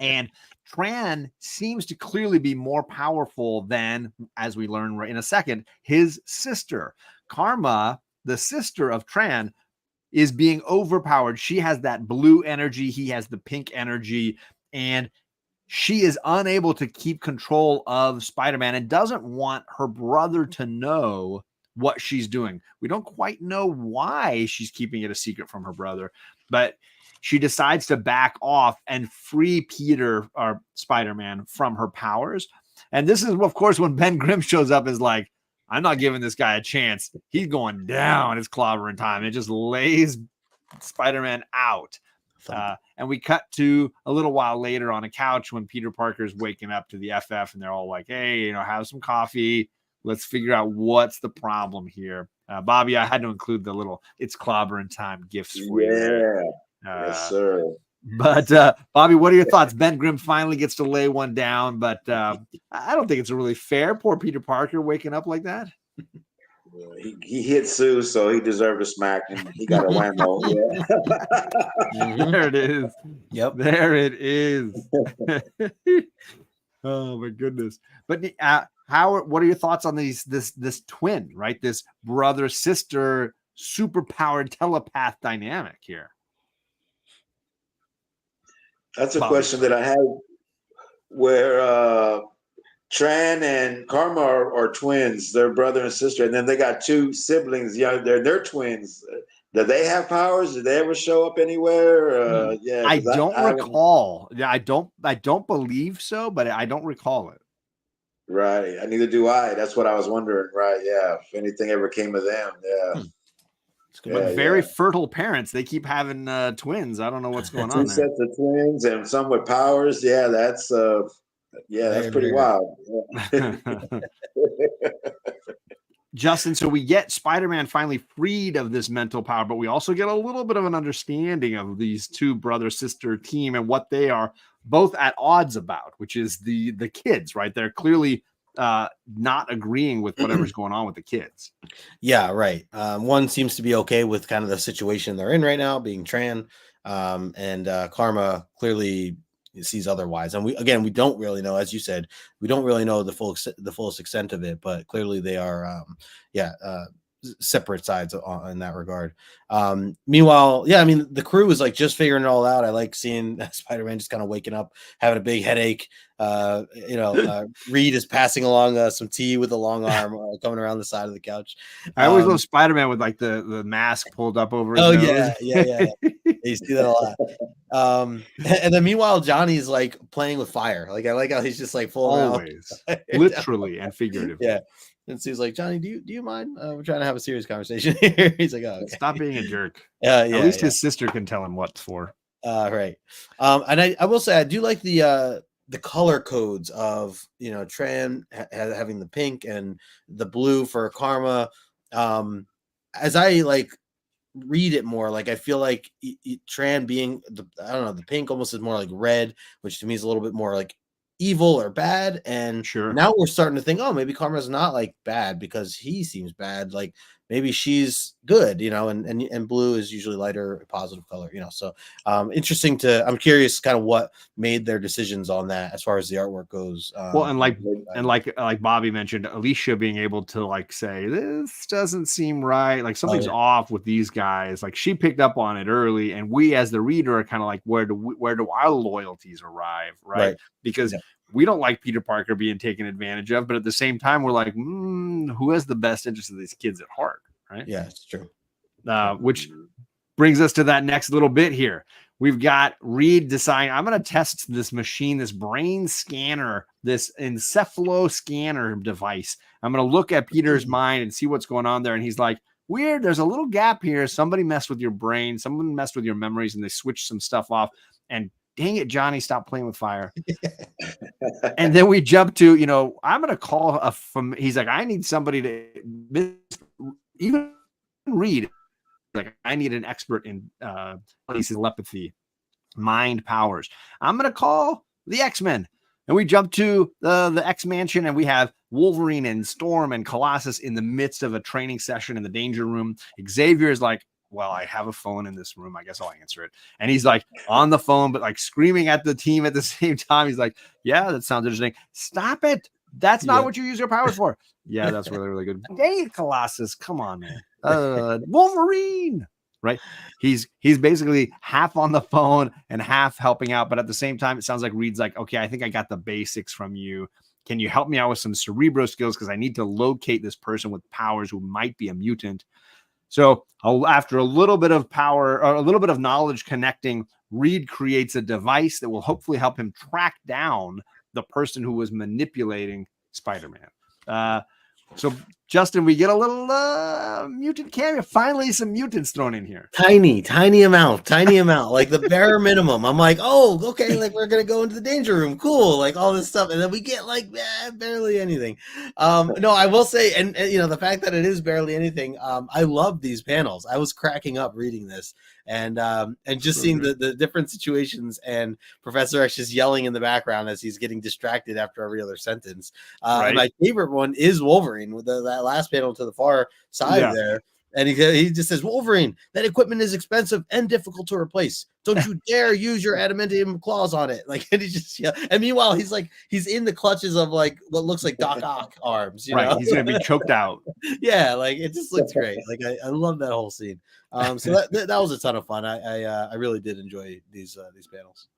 And Tran seems to clearly be more powerful than, as we learn in a second, his sister. Karma, the sister of Tran, is being overpowered. She has that blue energy. He has the pink energy. And she is unable to keep control of Spider-Man and doesn't want her brother to know what she's doing. We don't quite know why she's keeping it a secret from her brother, but she decides to back off and free Peter or Spider-Man from her powers. And this is, of course, when Ben Grimm shows up, is like, I'm not giving this guy a chance. He's going down. It's clobbering time. It just lays Spider-Man out. And we cut to a little while later on a couch when Peter Parker's waking up to the FF, and they're all like, hey, have some coffee. Let's figure out what's the problem here. Bobby, I had to include the little it's clobbering time gifts for you. Yes, sir. But Bobby, what are your thoughts? Ben Grimm finally gets to lay one down, but I don't think it's really fair. Poor Peter Parker waking up like that. He hit Sue, so he deserved a smack, and he got a whammo. There it is. Yep, there it is. Oh my goodness! But what are your thoughts on this twin, right? This brother sister superpowered telepath dynamic here. That's a question that I have. Where Tran and Karma are twins, they're brother and sister, and then they got two siblings. Yeah, they're twins. Do they have powers? Did they ever show up anywhere? Yeah, I don't recall. Yeah, I don't believe so, but I don't recall it. Right. Neither do I. That's what I was wondering. Right. Yeah. If anything ever came of them. Yeah. But very fertile parents. They keep having twins. I don't know what's going on there. Two sets of twins and some with powers. Yeah, that's that's pretty wild. Yeah. Justin, so we get Spider-Man finally freed of this mental power, but we also get a little bit of an understanding of these two brother-sister team and what they are both at odds about, which is the kids, right? They're clearly not agreeing with whatever's going on with the kids. Yeah, right. One seems to be okay with kind of the situation they're in right now, being Tran, and Karma clearly sees otherwise. And we don't really know, as you said, we don't really know the fullest extent of it, but clearly they are separate sides in that regard. Meanwhile, I mean, the crew is like just figuring it all out. I like seeing Spider-Man just kind of waking up, having a big headache. Reed is passing along some tea with a long arm coming around the side of the couch. I always love Spider-Man with like the mask pulled up over his nose. Yeah. You see that a lot. And then meanwhile, Johnny's like playing with fire. Like I like how he's just like full always, literally and figuratively. Yeah. And so he's like, Johnny, do you mind? We're trying to have a serious conversation here. He's like, oh, okay. Stop being a jerk. At least his sister can tell him what for. Right. And I will say I do like the color codes of Tran having the pink and the blue for Karma. As I like read it more, like I feel like Tran being the pink almost is more like red, which to me is a little bit more like evil or bad. And sure, now we're starting to think, oh, maybe Karma's not like bad because he seems bad. Like maybe she's good, and blue is usually lighter, positive color, so interesting I'm curious kind of what made their decisions on that as far as the artwork goes. Well, and like Bobby mentioned, Alicia being able to like say, this doesn't seem right. Like something's off with these guys. Like she picked up on it early, and we as the reader are kind of like, where do our loyalties arrive? Right. Because we don't like Peter Parker being taken advantage of, but at the same time, we're like, who has the best interest of these kids at heart, right? Yeah, it's true. Which brings us to that next little bit here. We've got Reed deciding, I'm going to test this machine, this brain scanner, this encephalo scanner device. I'm going to look at Peter's mind and see what's going on there. And he's like, weird, there's a little gap here. Somebody messed with your brain. Someone messed with your memories, and they switched some stuff off. And dang it, Johnny, stop playing with fire. And then we jump to, I'm going to call he's like, I need somebody to even read. Like, I need an expert in telepathy, mind powers. I'm going to call the X-Men. And we jump to the X-Mansion, and we have Wolverine and Storm and Colossus in the midst of a training session in the danger room. Xavier is like, well, I have a phone in this room. I guess I'll answer it. And he's like on the phone, but like screaming at the team at the same time. He's like, yeah, that sounds interesting. Stop it. That's not what you use your powers for. Yeah, that's really, really good. Dang it, Colossus. Come on, man. Wolverine. Right. He's basically half on the phone and half helping out. But at the same time, it sounds like Reed's like, okay, I think I got the basics from you. Can you help me out with some cerebro skills? Because I need to locate this person with powers who might be a mutant. So after a little bit of power or a little bit of knowledge connecting, Reed creates a device that will hopefully help him track down the person who was manipulating Spider-Man. So, Justin, we get a little mutant cameo. Finally, some mutants thrown in here. Tiny amount, like the bare minimum. I'm like, oh, okay, like we're gonna go into the danger room, cool, like all this stuff, and then we get like barely anything. No, I will say, and the fact that it is barely anything, I love these panels. I was cracking up reading this, and just seeing the different situations, and Professor X just yelling in the background as he's getting distracted after every other sentence. My favorite one is Wolverine with that last panel to the far side there, And he just says, Wolverine, that equipment is expensive and difficult to replace. Don't you dare use your adamantium claws on it. Like, and he just, and meanwhile, he's in the clutches of like what looks like Doc Ock arms, you know? He's gonna be choked out. Yeah, like it just looks great. Like I love that whole scene. So that was a ton of fun. I really did enjoy these panels.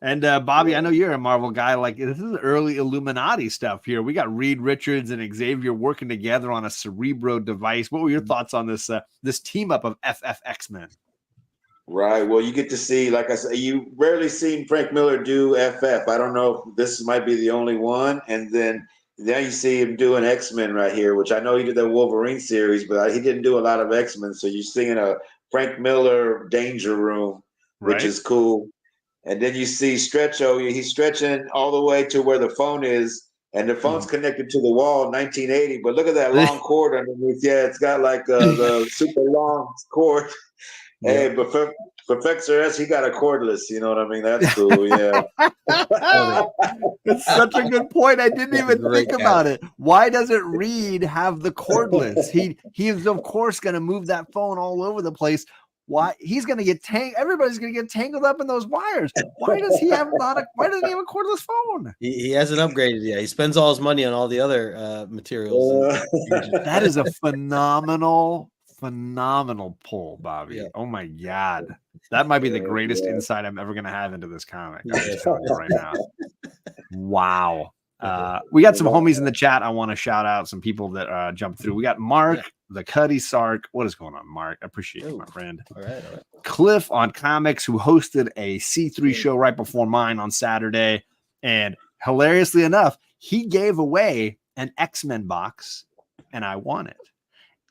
And Bobby, I know you're a Marvel guy. Like, this is early Illuminati stuff here. We got Reed Richards and Xavier working together on a Cerebro device. What were your thoughts on this this team up of X-Men? Right. Well, you get to see, like I said, you rarely seen Frank Miller do FF. I don't know if this might be the only one. And then now you see him doing X-Men right here, which I know he did the Wolverine series, but he didn't do a lot of X-Men. So you're seeing a Frank Miller Danger Room, which is cool. And then you see Stretcho, he's stretching all the way to where the phone is, and the phone's connected to the wall, 1980. But look at that long cord underneath. Yeah, it's got like the super long cord. Yeah. Hey, but Professor S, he got a cordless. You know what I mean? That's cool. Yeah. It's such a good point. I didn't even think about it. Why doesn't Reed have the cordless? He is, of course, going to move that phone all over the place. Why he's going to get everybody's going to get tangled up in those wires. Why doesn't he have a cordless phone? He hasn't upgraded yet. He spends all his money on all the other materials. That is a phenomenal pull, Bobby. Yeah. Oh my God. That might be the greatest insight I'm ever going to have into this comic. I'm just telling you right now. Wow. We got some homies in the chat. I want to shout out some people that jumped through. We got Mark, the Cuddy Sark. What is going on, Mark? I appreciate you, my friend. All right. Cliff on Comics, who hosted a C3 show right before mine on Saturday. And hilariously enough, he gave away an X-Men box, and I won it.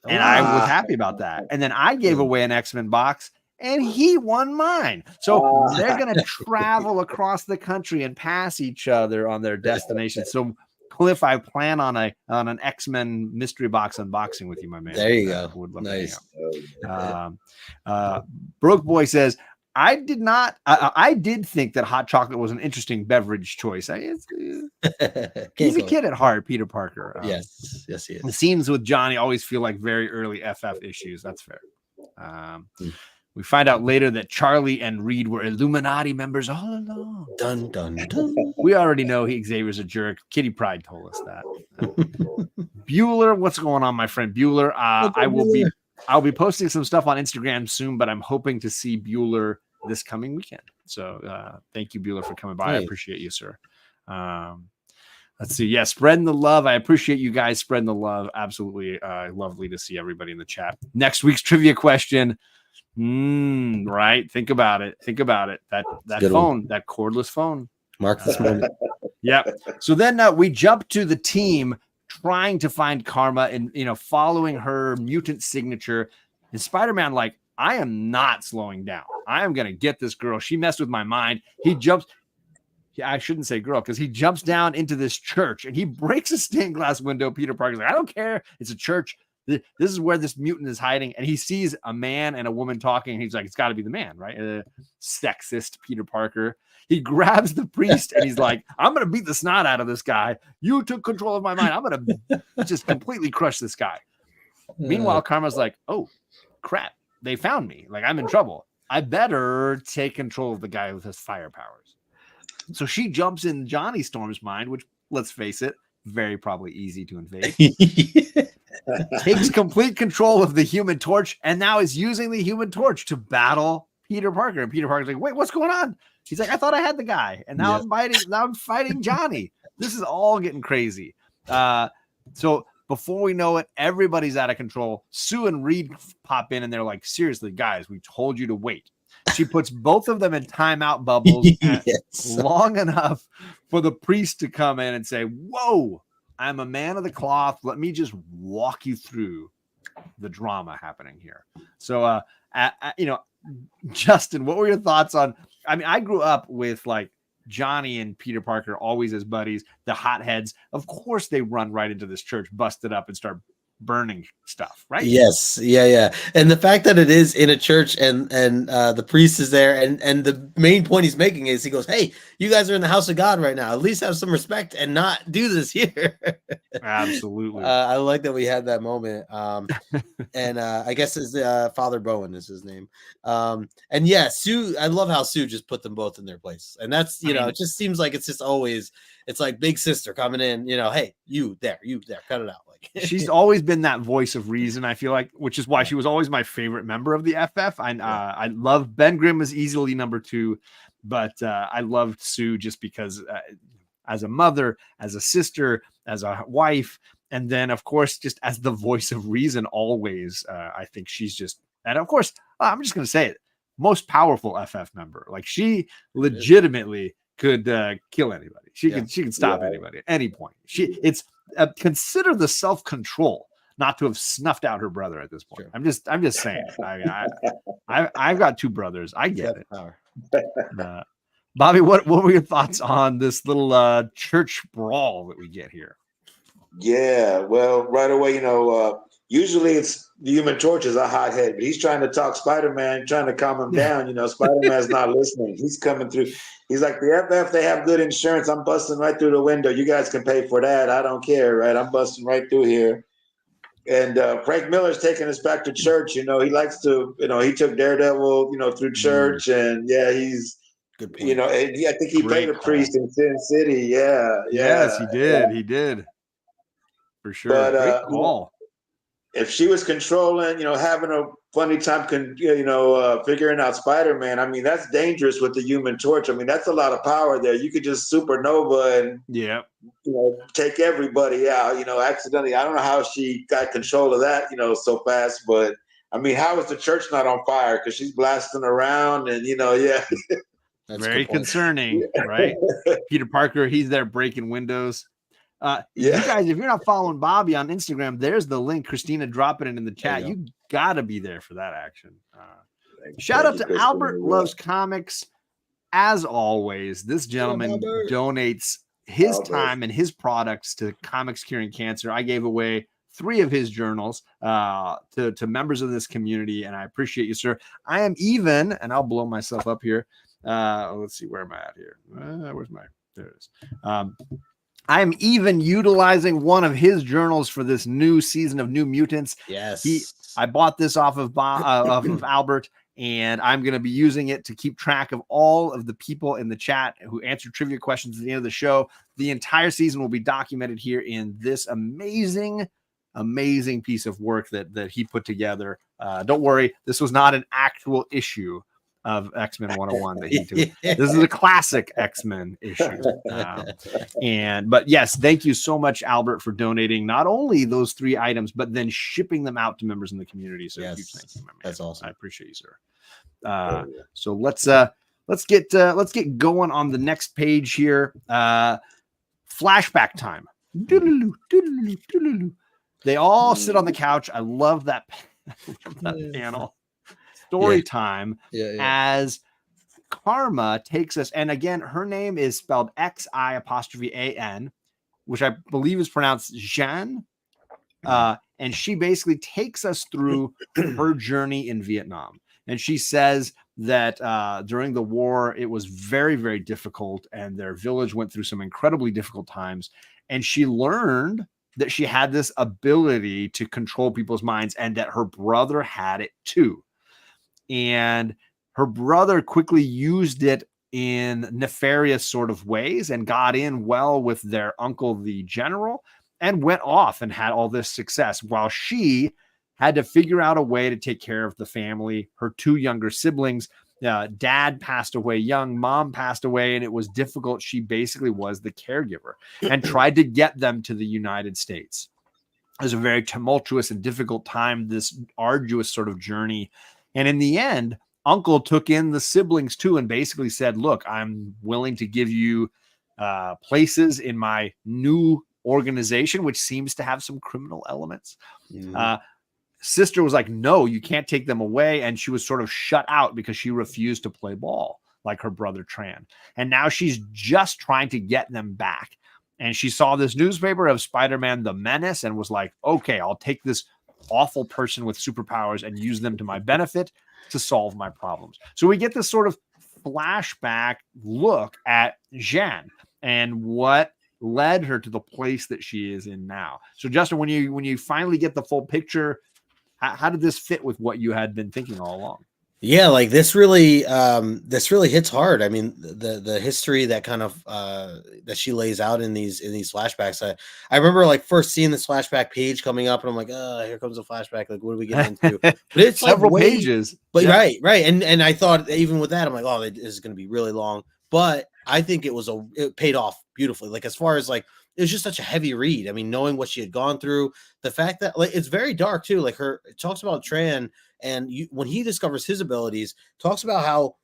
And I was happy about that. And then I gave away an X-Men box, and he won mine. So they're going to travel across the country and pass each other on their destination. So, Cliff, I plan on an X-Men mystery box unboxing with you, my man. There you go. Would love nice. Broke Boy says, I did think that hot chocolate was an interesting beverage choice. He's a kid at heart, Peter Parker. Yes, he is. The scenes with Johnny always feel like very early FF issues. That's fair. We find out later that Charlie and Reed were Illuminati members all along. Dun, dun, dun. We already know Xavier's a jerk. Kitty Pryde told us that. Bueller, what's going on, my friend Bueller? I'll be posting some stuff on Instagram soon, but I'm hoping to see Bueller this coming weekend. So thank you, Bueller, for coming by. I appreciate you, sir. Let's see. Yeah, spreading the love. I appreciate you guys spreading the love. Absolutely lovely to see everybody in the chat. Next week's trivia question. Right. Think about it. That phone, one. That cordless phone. Mark this moment. Yeah. So then we jump to the team trying to find Karma and, following her mutant signature. And Spider-Man, like, I am not slowing down. I am going to get this girl. She messed with my mind. He jumps. I shouldn't say girl, because he jumps down into this church and he breaks a stained glass window. Peter Parker's like, I don't care. It's a church. This is where this mutant is hiding. And he sees a man and a woman talking. And he's like, it's got to be the man, right? Sexist Peter Parker. He grabs the priest and he's like, I'm going to beat the snot out of this guy. You took control of my mind. I'm going to just completely crush this guy. Meanwhile, Karma's like, oh, crap. They found me. Like, I'm in trouble. I better take control of the guy with his fire powers. So she jumps in Johnny Storm's mind, which, let's face it, very probably easy to invade. Takes complete control of the Human Torch and now is using the Human Torch to battle Peter Parker. And Peter Parker's like, wait, what's going on? He's like, I thought I had the guy, and now I'm fighting Johnny. This is all getting crazy. So before we know it, everybody's out of control. Sue and Reed pop in and they're like, seriously, guys, we told you to wait. She puts both of them in timeout bubbles long enough for the priest to come in and say, whoa, I'm a man of the cloth. Let me just walk you through the drama happening here. So, Justin, what were your thoughts on, I grew up with like Johnny and Peter Parker always as buddies, the hotheads. Of course, they run right into this church, busted up and start burning stuff, right? Yes, yeah. And the fact that it is in a church and the priest is there, and the main point he's making is he goes, "Hey, you guys are in the house of God right now. At least have some respect and not do this here." Absolutely. I like that we had that moment. And I guess his Father Bowen is his name. And yeah, Sue. I love how Sue just put them both in their place, and that's it just seems like it's just always it's like big sister coming in. Hey, you there, cut it out. Like she's always been that voice of reason. I feel like, which is why she was always my favorite member of the FF. I love Ben Grimm is easily number 2, but I loved Sue just because as a mother, as a sister, as a wife. And then, of course, just as the voice of reason always, I think she's just, and of course, I'm just going to say it, most powerful FF member. Like she legitimately could kill anybody. She can stop anybody at any point. It's consider the self-control not to have snuffed out her brother at this point. Sure. I'm just saying. I've got 2 brothers. I get it. Bobby, what were your thoughts on this little church brawl that we get here? Yeah, well, right away, usually it's the Human Torch is a hothead, but he's trying to talk Spider-Man, trying to calm him down. Spider-Man's not listening. He's coming through. He's like, the FF, they have good insurance. I'm busting right through the window. You guys can pay for that. I don't care, right? I'm busting right through here. And Frank Miller's taking us back to church. He likes to, he took Daredevil, through church. And he's, good point. I think he played a priest in Sin City. Yeah. Yes, he did. He did. For sure. But great call. If she was controlling, having a funny time, figuring out Spider-Man, I mean, that's dangerous with the Human Torch. I mean, that's a lot of power there. You could just supernova and, take everybody out, accidentally. I don't know how she got control of that, so fast. But, I mean, how is the church not on fire? Because she's blasting around and, That's very concerning, right? Peter Parker, he's there breaking windows. You guys, if you're not following Bobby on Instagram, there's the link. Christina dropping it in the chat. You gotta be there for that action. Shout out to Albert Loves Comics. As always, this gentleman donates his time and his products to Comics Curing Cancer. I gave away 3 of his journals to members of this community, and I appreciate you, sir. I am even, and I'll blow myself up here. Let's see, where am I at here? There it is. I'm even utilizing one of his journals for this new season of New Mutants. Yes. I bought this off of Albert, and I'm going to be using it to keep track of all of the people in the chat who answer trivia questions at the end of the show. The entire season will be documented here in this amazing piece of work that he put together. Don't worry, this was not an actual issue of X-Men 101 that he took. This is a classic X-Men issue. But yes, thank you so much, Albert, for donating not only those 3 items, but then shipping them out to members in the community. So huge thank you, my man. That's awesome. I appreciate you, sir. So let's get going on the next page here. Flashback time. Doodaloo, doodaloo, doodaloo. They all sit on the couch. I love that panel. Story time as Karma takes us, and again, her name is spelled XI''AN, which I believe is pronounced Jean. And she basically takes us through her journey in Vietnam. And she says that during the war, it was very, very difficult, and their village went through some incredibly difficult times. And she learned that she had this ability to control people's minds, and that her brother had it too. And her brother quickly used it in nefarious sort of ways and got in well with their uncle, the general, and went off and had all this success while she had to figure out a way to take care of the family, her 2 younger siblings. Dad passed away young, mom passed away, and it was difficult. She basically was the caregiver and tried to get them to the United States. It was a very tumultuous and difficult time, this arduous sort of journey. And in the end, Uncle took in the siblings too and basically said, look, I'm willing to give you places in my new organization, which seems to have some criminal elements. Sister was like, no, you can't take them away. And she was sort of shut out because she refused to play ball like her brother Tran. And now she's just trying to get them back. And she saw this newspaper of Spider-Man the Menace and was like, okay, I'll take this awful person with superpowers and use them to my benefit to solve my problems. So we get this sort of flashback look at Jean and what led her to the place that she is in now. So Justin, when you finally get the full picture, how did this fit with what you had been thinking all along? Yeah, like this really hits hard. I mean, the history that kind of that she lays out in these flashbacks. I remember like first seeing this flashback page coming up, and I'm like, oh, here comes a flashback. Like, what are we getting into? But it's several like pages. But yeah. right. And I thought even with that, I'm like, oh, this is going to be really long. But I think it paid off beautifully. Like as far as like, it was just such a heavy read. I mean, knowing what she had gone through, the fact that like it's very dark too. Like it talks about Tran. And when he discovers his abilities, talks about how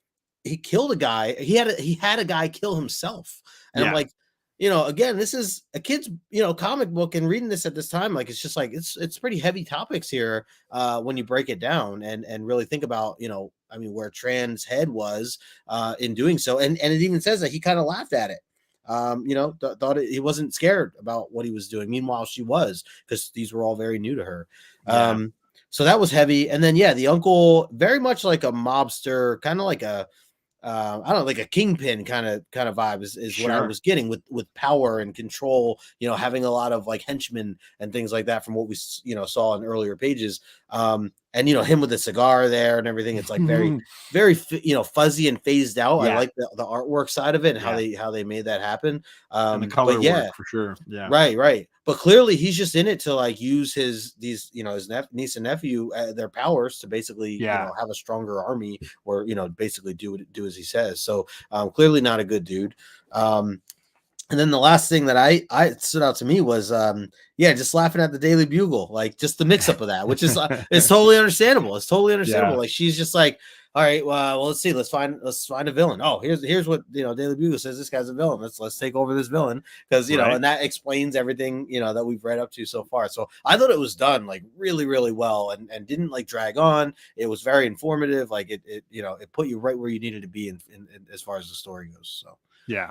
he killed a guy. He had a guy kill himself. And I'm like, again, this is a kid's, comic book, and reading this at this time, like, it's just like, it's pretty heavy topics here when you break it down and really think about, where Tran's head was in doing so. And it even says that he kind of laughed at it. Thought he wasn't scared about what he was doing. Meanwhile, she was, because these were all very new to her. Yeah. So that was heavy. And then, the uncle, very much like a mobster, kind of like like a kingpin kind of vibe is sure. What I was getting with power and control, having a lot of like henchmen and things like that from what we, saw in earlier pages. And, him with the cigar there and everything. It's like very, very, fuzzy and phased out. Yeah. I like the artwork side of it and how they made that happen. And the color work for sure. Yeah. Right. But clearly he's just in it to like use his niece and nephew, their powers to basically, have a stronger army or, basically do as he says. So clearly not a good dude. And then the last thing that I stood out to me was, just laughing at the Daily Bugle, like just the mix up of that, which is it's totally understandable. It's totally understandable. Yeah. Like she's just like, all right, well, let's see, let's find a villain. Oh, here's what Daily Bugle says. This guy's a villain. Let's take over this villain because and that explains everything that we've read up to so far. So I thought it was done like really, really well and didn't like drag on. It was very informative. Like it put you right where you needed to be in as far as the story goes. So. Yeah.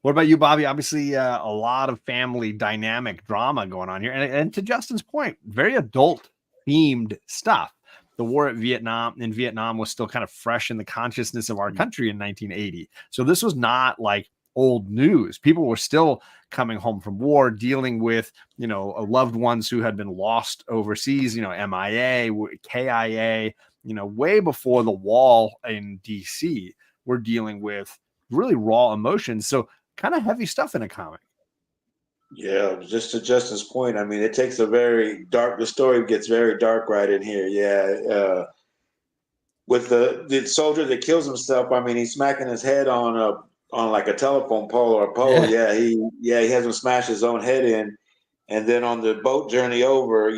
What about you, Bobby? Obviously, a lot of family dynamic drama going on here. And to Justin's point, very adult themed stuff. The war in Vietnam was still kind of fresh in the consciousness of our country in 1980. So this was not like old news. People were still coming home from war, dealing with, loved ones who had been lost overseas, MIA, KIA, way before the wall in DC. We're dealing with really raw emotions. So kind of heavy stuff in a comic. Yeah, just to Justin's point, I mean, it takes the story gets very dark right in here. Yeah. With the soldier that kills himself, I mean, he's smacking his head on like a telephone pole or a pole. Yeah. He has him smash his own head in. And then on the boat journey over,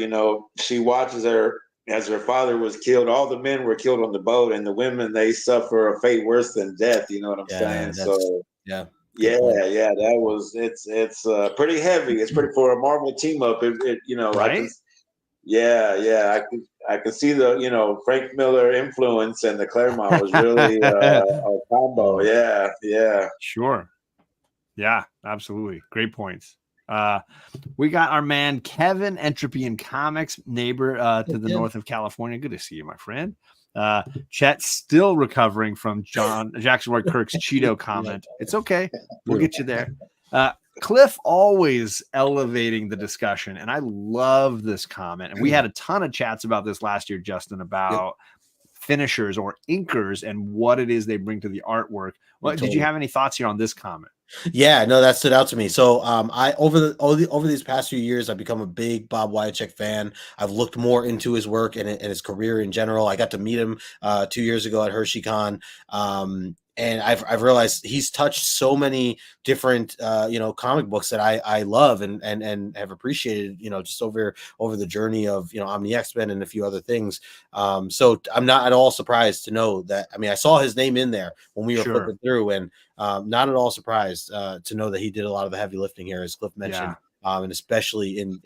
she watches her as her father was killed. All the men were killed on the boat, and the women, they suffer a fate worse than death. You know what I'm saying? So it's pretty heavy. It's pretty for a Marvel team up. Right? I can see the Frank Miller influence, and the Claremont was really a combo. Yeah. Sure. Yeah, absolutely. Great points. We got our man Kevin, Entropy in Comics, neighbor to the north of California. Good to see you, my friend. Chet's still recovering from Jackson Ward Kirk's Cheeto comment. It's okay. We'll get you there. Cliff always elevating the discussion, and I love this comment. And we had a ton of chats about this last year, Justin, about finishers or inkers and what it is they bring to the artwork. Well, did you have any thoughts here on this comment? Yeah, no, that stood out to me. So I over these past few years, I've become a big Bob Wiacek fan. I've looked more into his work and his career in general. I got to meet him 2 years ago at HersheyCon. And I've realized he's touched so many different comic books that I love and have appreciated, just over the journey of Omni X-Men and a few other things. So I'm not at all surprised to know that. I mean, I saw his name in there when we were flipping through, and not at all surprised to know that he did a lot of the heavy lifting here, as Cliff mentioned. And especially in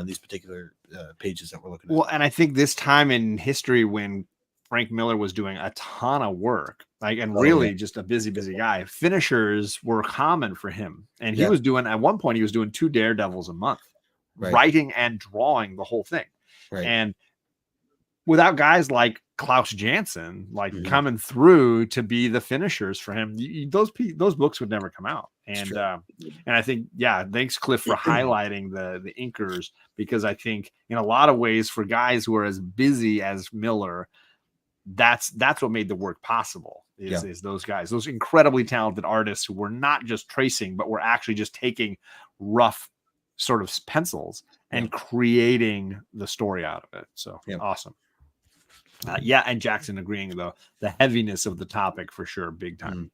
these particular pages that we're looking at. Well, and I think this time in history when Frank Miller was doing a ton of work, like, and really just a busy guy. Finishers were common for him, and he was doing, at one point he was doing 2 Daredevils a month, writing and drawing the whole thing. And without guys like Klaus Janson coming through to be the finishers for him, those books would never come out. And I think, thanks Cliff for highlighting the inkers, because I think in a lot of ways for guys who are as busy as Miller, that's what made the work possible. Is those guys, those incredibly talented artists who were not just tracing, but were actually just taking rough sort of pencils and creating the story out of it. So awesome. And Jackson agreeing, though, the heaviness of the topic for sure, big time.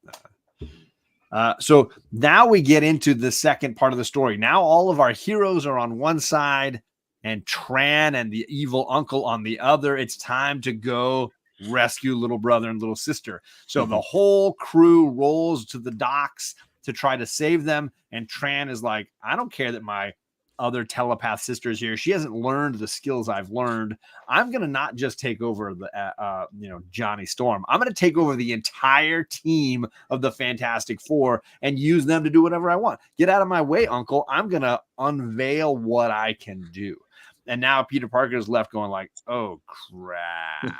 So now we get into the second part of the story. Now all of our heroes are on one side and Tran and the evil uncle on the other. It's time to go rescue little brother and little sister. So the whole crew rolls to the docks to try to save them. And Tran is like, I don't care that my other telepath sisters here, she hasn't learned the skills I've learned. I'm gonna not just take over the Johnny Storm. I'm gonna take over the entire team of the Fantastic Four and use them to do whatever I want. Get out of my way, uncle. I'm gonna unveil what I can do. And now Peter Parker is left going like, oh crap,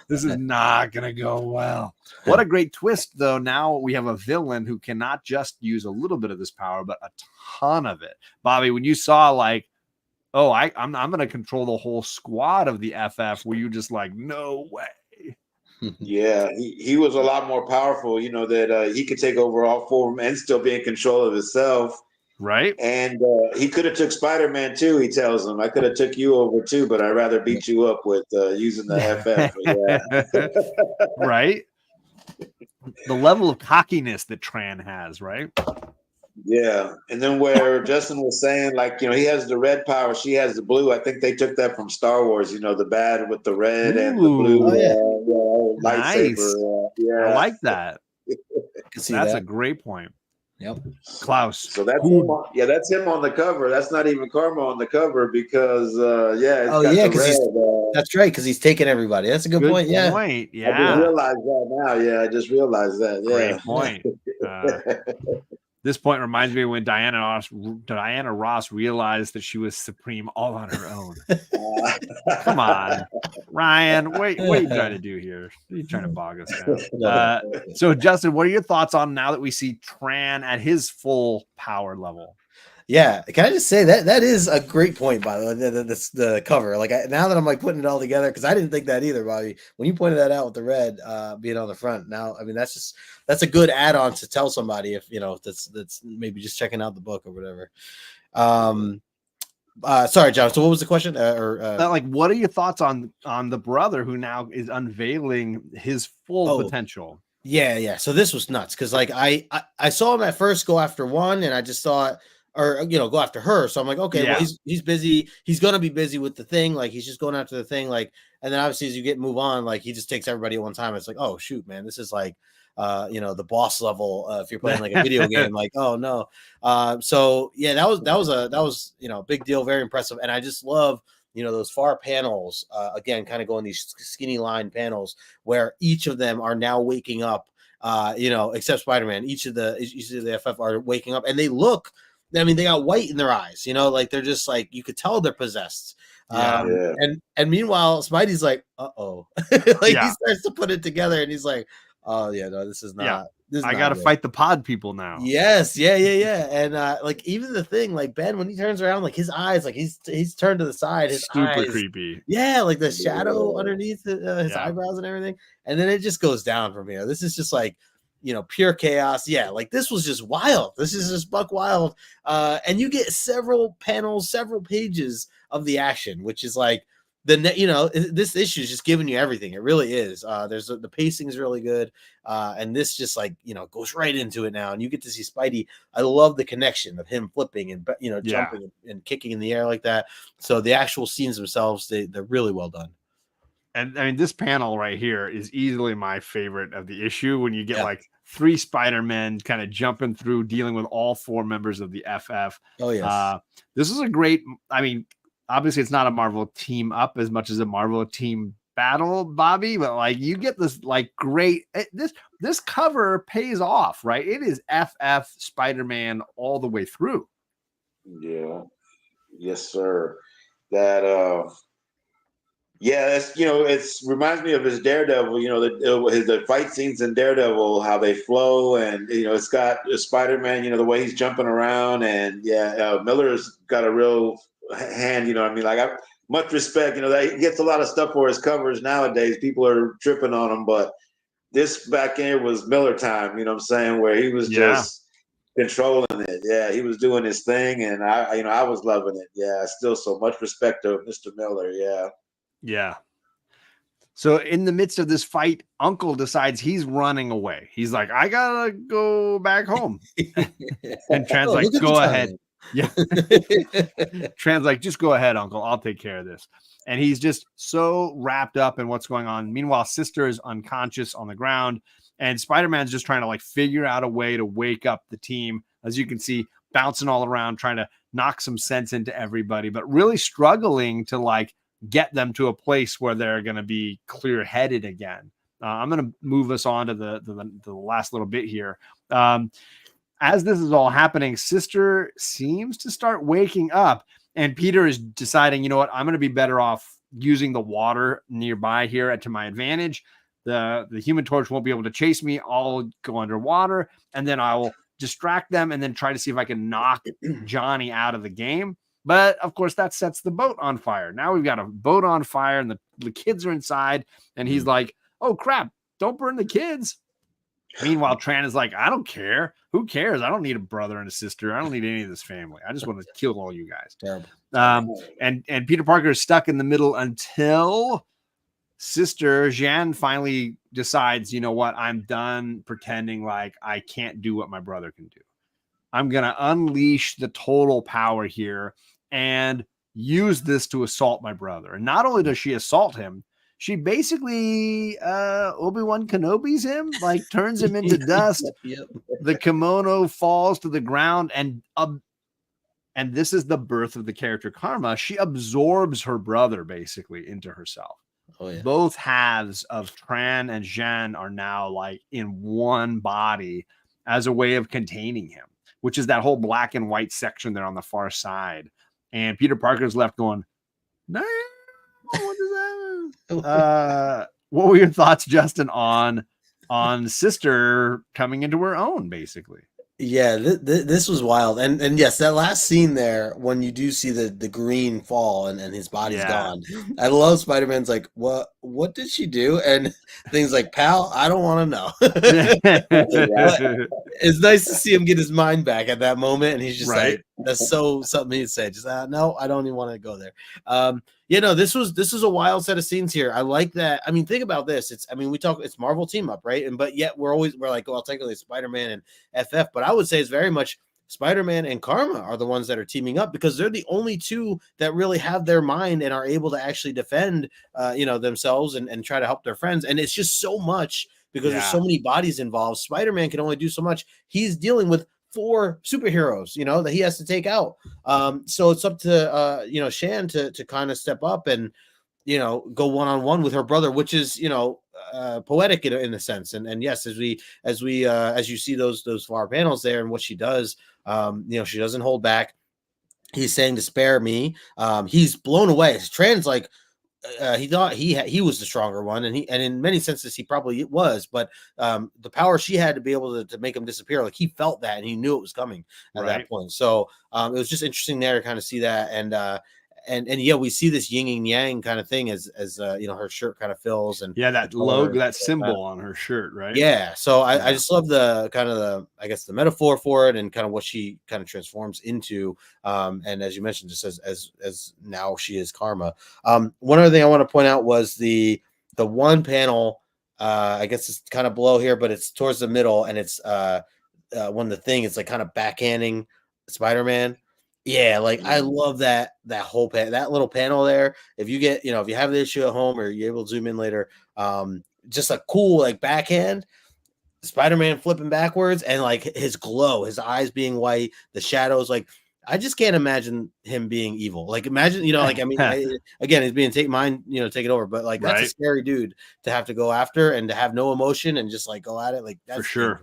this is not gonna go well. What a great twist, though. Now we have a villain who cannot just use a little bit of this power, but a ton of it. Bobby, when you saw like, oh, I'm gonna control the whole squad of the FF, were you just like, no way? Yeah, he was a lot more powerful, that he could take over all 4 of them and still be in control of himself. Right. And he could have took Spider-Man too. He tells him, I could have took you over too, but I'd rather beat you up with using the FF. Right. The level of cockiness that Tran has, right? Yeah. And then where Justin was saying, like, he has the red power, she has the blue. I think they took that from Star Wars, the bad with the red and the blue lightsaber. I like that. That's that. A great point. Yep. Klaus. So that's him that's him on the cover. That's not even Karma on the cover because that's right, because he's taking everybody. That's a good point. Yeah. Point. Yeah. I just realized that now. Yeah, I just realized that. Yeah. Great point. This point reminds me when Diana Ross realized that she was supreme all on her own. Come on, Ryan. What are you trying to do here? What are you trying to bog us down? So, Justin, what are your thoughts on now that we see Tran at his full power level? Yeah, can I just say that is a great point, by the way. The cover, like now that I'm like putting it all together, because I didn't think that either, Bobby. When you pointed that out with the red being on the front, now I mean that's a good add-on to tell somebody if that's maybe just checking out the book or whatever. Sorry, John. So what was the question? What are your thoughts on the brother who now is unveiling his full potential? Yeah. So this was nuts because like I saw him at first go after one, and I just thought. Or go after her. So I'm like, okay, well, he's busy. He's gonna be busy with the thing. Like he's just going after the thing. Like, and then obviously as you move on, like he just takes everybody at one time. It's like, oh shoot, man, this is like, the boss level. If you're playing like a video game, like, oh no. So yeah, that was big deal, very impressive. And I just love those far panels. Again, kind of going these skinny line panels where each of them are now waking up. Except Spider-Man, each of the FF are waking up, and they look. I mean, they got white in their eyes, like they're just like you could tell they're possessed. And meanwhile, Spidey's like, uh-oh. He starts to put it together, and he's like, oh yeah, no, this is not. Yeah. This is I got to fight the pod people now. Yes, yeah. And like even the thing, like Ben, when he turns around, like his eyes, like he's turned to the side, his super eyes, creepy. Yeah, like the shadow underneath his eyebrows and everything, and then it just goes down from here. This is just like. Pure chaos. Yeah, like this was just wild. This is just buck wild. And you get several panels, several pages of the action, which is like this issue is just giving you everything. It really is. The pacing is really good. And this just like, goes right into it now. And you get to see Spidey. I love the connection of him flipping and, jumping and kicking in the air like that. So the actual scenes themselves, they're really well done. And I mean, this panel right here is easily my favorite of the issue when you get like 3 Spider-Men kind of jumping through, dealing with all 4 members of the FF. Oh, yes. This is a great, I mean, obviously it's not a Marvel team up as much as a Marvel team battle, Bobby, but like you get this like great this cover pays off, right? It is FF Spider-Man all the way through. Yeah. Yes, sir. That yeah, that's it's reminds me of his Daredevil. The fight scenes in Daredevil, how they flow, and it's got Spider-Man. The way he's jumping around, and Miller's got a real hand. I mean, like I much respect. That he gets a lot of stuff for his covers nowadays. People are tripping on him, but this back end was Miller time. You know what I'm saying? Where he was just controlling it. Yeah, he was doing his thing, and I was loving it. Yeah, still so much respect to Mr. Miller. Yeah. Yeah. So in the midst of this fight, Uncle decides he's running away. He's like, I gotta go back home. And Tran's like, go ahead. Yeah. Tran's like, just go ahead, Uncle. I'll take care of this. And he's just so wrapped up in what's going on. Meanwhile, Sister is unconscious on the ground, and Spider-Man's just trying to like figure out a way to wake up the team. As you can see, bouncing all around, trying to knock some sense into everybody, but really struggling to like get them to a place where they're going to be clear-headed again. I'm going to move us on to the last little bit here. As this is all happening, Sister seems to start waking up, and Peter is deciding, you know what, I'm going to be better off using the water nearby here to my advantage. The Human Torch won't be able to chase me. I'll go underwater, and then I will distract them and then try to see if I can knock Johnny out of the game. But of course, that sets the boat on fire. Now we've got a boat on fire, and the kids are inside. And he's like, "Oh crap! Don't burn the kids." Meanwhile, Tran is like, "I don't care. Who cares? I don't need a brother and a sister. I don't need any of this family. I just want to kill all you guys." Terrible. And Peter Parker is stuck in the middle until Sister Jean finally decides, you know what? I'm done pretending like I can't do what my brother can do. I'm gonna unleash the total power here and use this to assault my brother. And not only does she assault him, she basically Obi-Wan Kenobi's him, like turns him into dust. Yep. The kimono falls to the ground, and this is the birth of the character Karma. She absorbs her brother basically into herself. Oh, yeah. Both halves of Tran and Jean are now like in one body as a way of containing him, which is that whole black and white section there on the far side. And Peter Parker's left going, no, what does that? What were your thoughts, Justin, on Sister coming into her own, basically? Yeah, this was wild. And yes, that last scene there, when you do see the green fall and his body's gone. I love Spider-Man's like, what did she do? And things like, pal, I don't want to know. It's nice to see him get his mind back at that moment. And he's just like, that's so something he'd say. Just, no, I don't even want to go there. This was a wild set of scenes here. I like that. I mean, think about this. It's Marvel team up, right? But yet we're like, well, technically Spider-Man and FF, but I would say it's very much Spider-Man and Karma are the ones that are teaming up, because they're the only two that really have their mind and are able to actually defend, themselves and try to help their friends. And it's just so much because there's so many bodies involved. Spider-Man can only do so much. He's dealing with 4 superheroes, that he has to take out. So it's up to, Shan to kind of step up and, go one-on-one with her brother, which is, poetic in a sense. And yes, as you see those far panels there and what she does, she doesn't hold back. He's saying to spare me. He's blown away. Tran's like, he thought he was the stronger one, and in many senses he probably was, but the power she had to be able to make him disappear, like he felt that and he knew it was coming at that point. So it was just interesting there to kind of see that, and yeah, we see this yin and yang kind of thing as her shirt kind of fills, and that logo, that symbol on her shirt, right? Yeah. So I just love the kind of the metaphor for it and kind of what she kind of transforms into. And as you mentioned, just as now she is Karma. One other thing I want to point out was the one panel. I guess it's kind of below here, but it's towards the middle, and it's when the thing is like kind of backhanding Spider-Man. Yeah, like I love that whole that little panel there. If you get, if you have the issue at home or you're able to zoom in later, just a cool like backhand, Spider-Man flipping backwards and like his glow, his eyes being white, the shadows. Like I just can't imagine him being evil. Like, imagine, like, I mean, again, he's being taken over, but like, that's a scary dude to have to go after and to have no emotion and just like go at it. Like, that's for sure.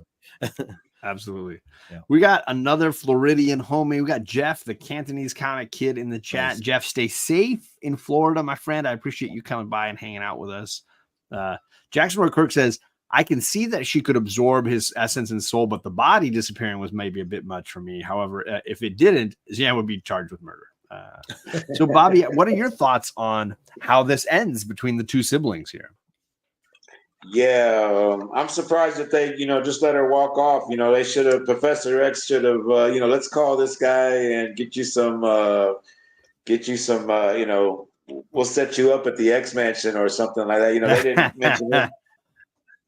Absolutely. Yeah. We got another Floridian homie. We got Jeff, the Cantonese comic kid, in the chat. Nice. Jeff, stay safe in Florida, my friend. I appreciate you coming by and hanging out with us. Jackson Roy Kirk says, I can see that she could absorb his essence and soul, but the body disappearing was maybe a bit much for me. However, if it didn't, Xian would be charged with murder. So, Bobby, what are your thoughts on how this ends between the two siblings here? Yeah, I'm surprised that they, just let her walk off. They should have, Professor X should have, let's call this guy and get you some, we'll set you up at the X Mansion or something like that. They didn't mention it.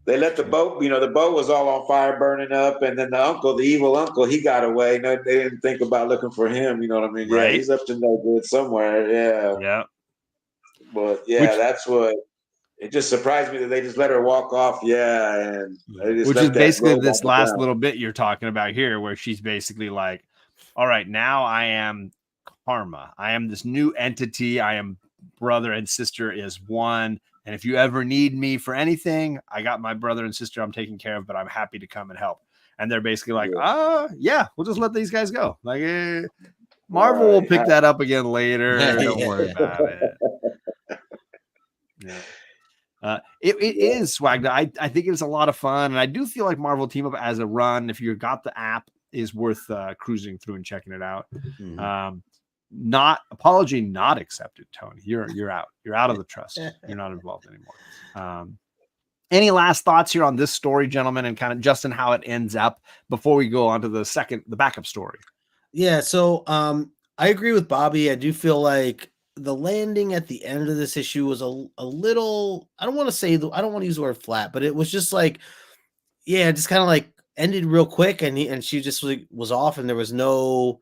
They let the boat, the boat was all on fire, burning up, and then the evil uncle, he got away. No, they didn't think about looking for him. You know what I mean? Right. Yeah, he's up to no good somewhere. Yeah. Yeah. But that's what. It just surprised me that they just let her walk off. Yeah. And which is basically this last little bit you're talking about here, where she's basically like, all right, now I am Karma. I am this new entity. I am brother and sister is one. And if you ever need me for anything, I got my brother and sister I'm taking care of, but I'm happy to come and help. And they're basically like, yeah, we'll just let these guys go. Like, Marvel will pick that up again later. Don't worry about it. Yeah. It is swag. I think it's a lot of fun, and I do feel like Marvel Team Up as a run, if you got the app, is worth cruising through and checking it out. Mm-hmm. Not accepted, Tony. You're out. You're out of the trust. You're not involved anymore. Any last thoughts here on this story, gentlemen, and kind of Justin, how it ends up before we go on to the backup story? Yeah. So I agree with Bobby. I do feel like the landing at the end of this issue was a little, I don't want to use the word flat, but it was just like, just kind of like ended real quick, and she just was off, and there was no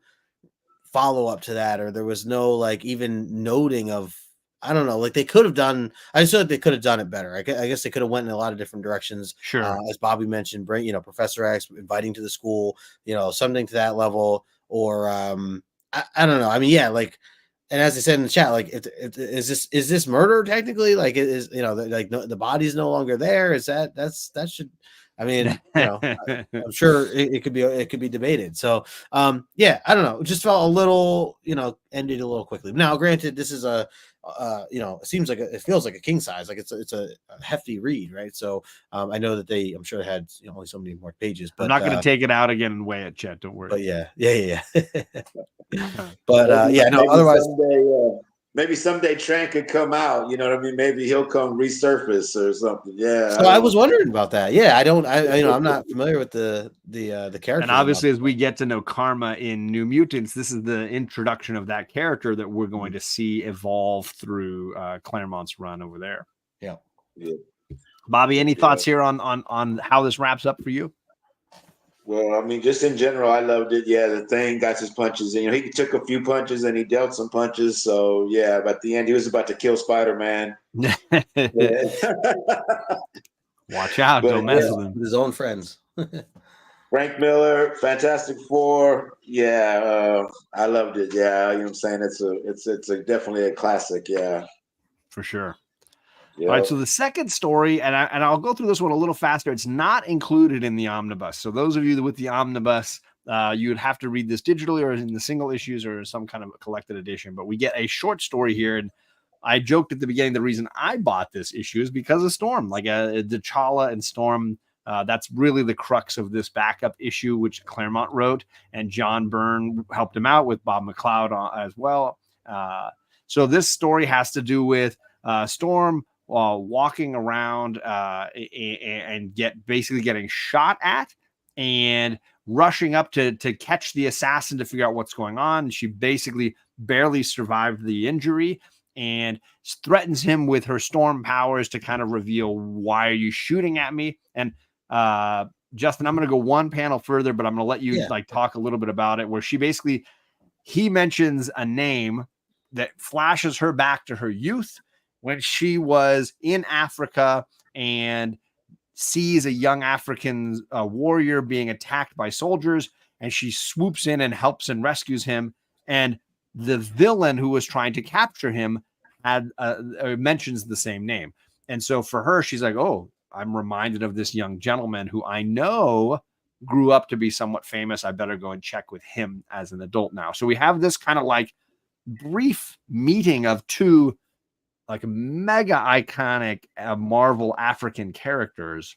follow up to that, or there was no like even noting of, I don't know, like they could have done. I just feel like they could have done it better. I guess they could have went in a lot of different directions. Sure, as Bobby mentioned, bring Professor X inviting to the school, something to that level, or I don't know. I mean, like. And as I said in the chat, like, is this murder technically? Like, it is, like the body's no longer there. Is that should, I mean, I'm sure it could be debated. So, I don't know. It just felt a little, ended a little quickly. Now, granted, this is it feels like a king size. Like it's a hefty read, right? So, I know that I'm sure they had only so many more pages. But I'm not going to take it out again and weigh it, Chet. Don't worry. But yeah. But otherwise, maybe someday Tran could come out. You know what I mean? Maybe he'll come resurface or something. Yeah. So I was wondering about that. Yeah, I'm not familiar with the character. And obviously, as we get to know Karma in New Mutants, this is the introduction of that character that we're going to see evolve through Claremont's run over there. Yeah. Bobby, any thoughts here on how this wraps up for you? Well, I mean, just in general, I loved it. Yeah, the Thing got his punches. And, he took a few punches and he dealt some punches. So, yeah, but at the end, he was about to kill Spider-Man. Watch out. Don't mess with him. His own friends. Frank Miller, Fantastic Four. Yeah, I loved it. Yeah, you know what I'm saying? It's definitely a classic. Yeah. For sure. Yep. All right, so the second story, and I'll go through this one a little faster. It's not included in the omnibus. So those of you with the omnibus, you would have to read this digitally or in the single issues or some kind of a collected edition. But we get a short story here, and I joked at the beginning the reason I bought this issue is because of Storm, like T'Challa and Storm. That's really the crux of this backup issue, which Claremont wrote, and John Byrne helped him out with Bob McLeod as well. So this story has to do with Storm walking around and basically getting shot at and rushing up to catch the assassin to figure out what's going on. She basically barely survived the injury and threatens him with her storm powers to kind of reveal, why are you shooting at me? And Justin, I'm going to go one panel further, but I'm going to let you talk a little bit about it, where he mentions a name that flashes her back to her youth, when she was in Africa and sees a young African warrior being attacked by soldiers, and she swoops in and helps and rescues him. And the villain who was trying to capture him had mentions the same name. And so for her, she's like, oh, I'm reminded of this young gentleman who I know grew up to be somewhat famous. I better go and check with him as an adult now. So we have this kind of like brief meeting of two like mega iconic Marvel African characters,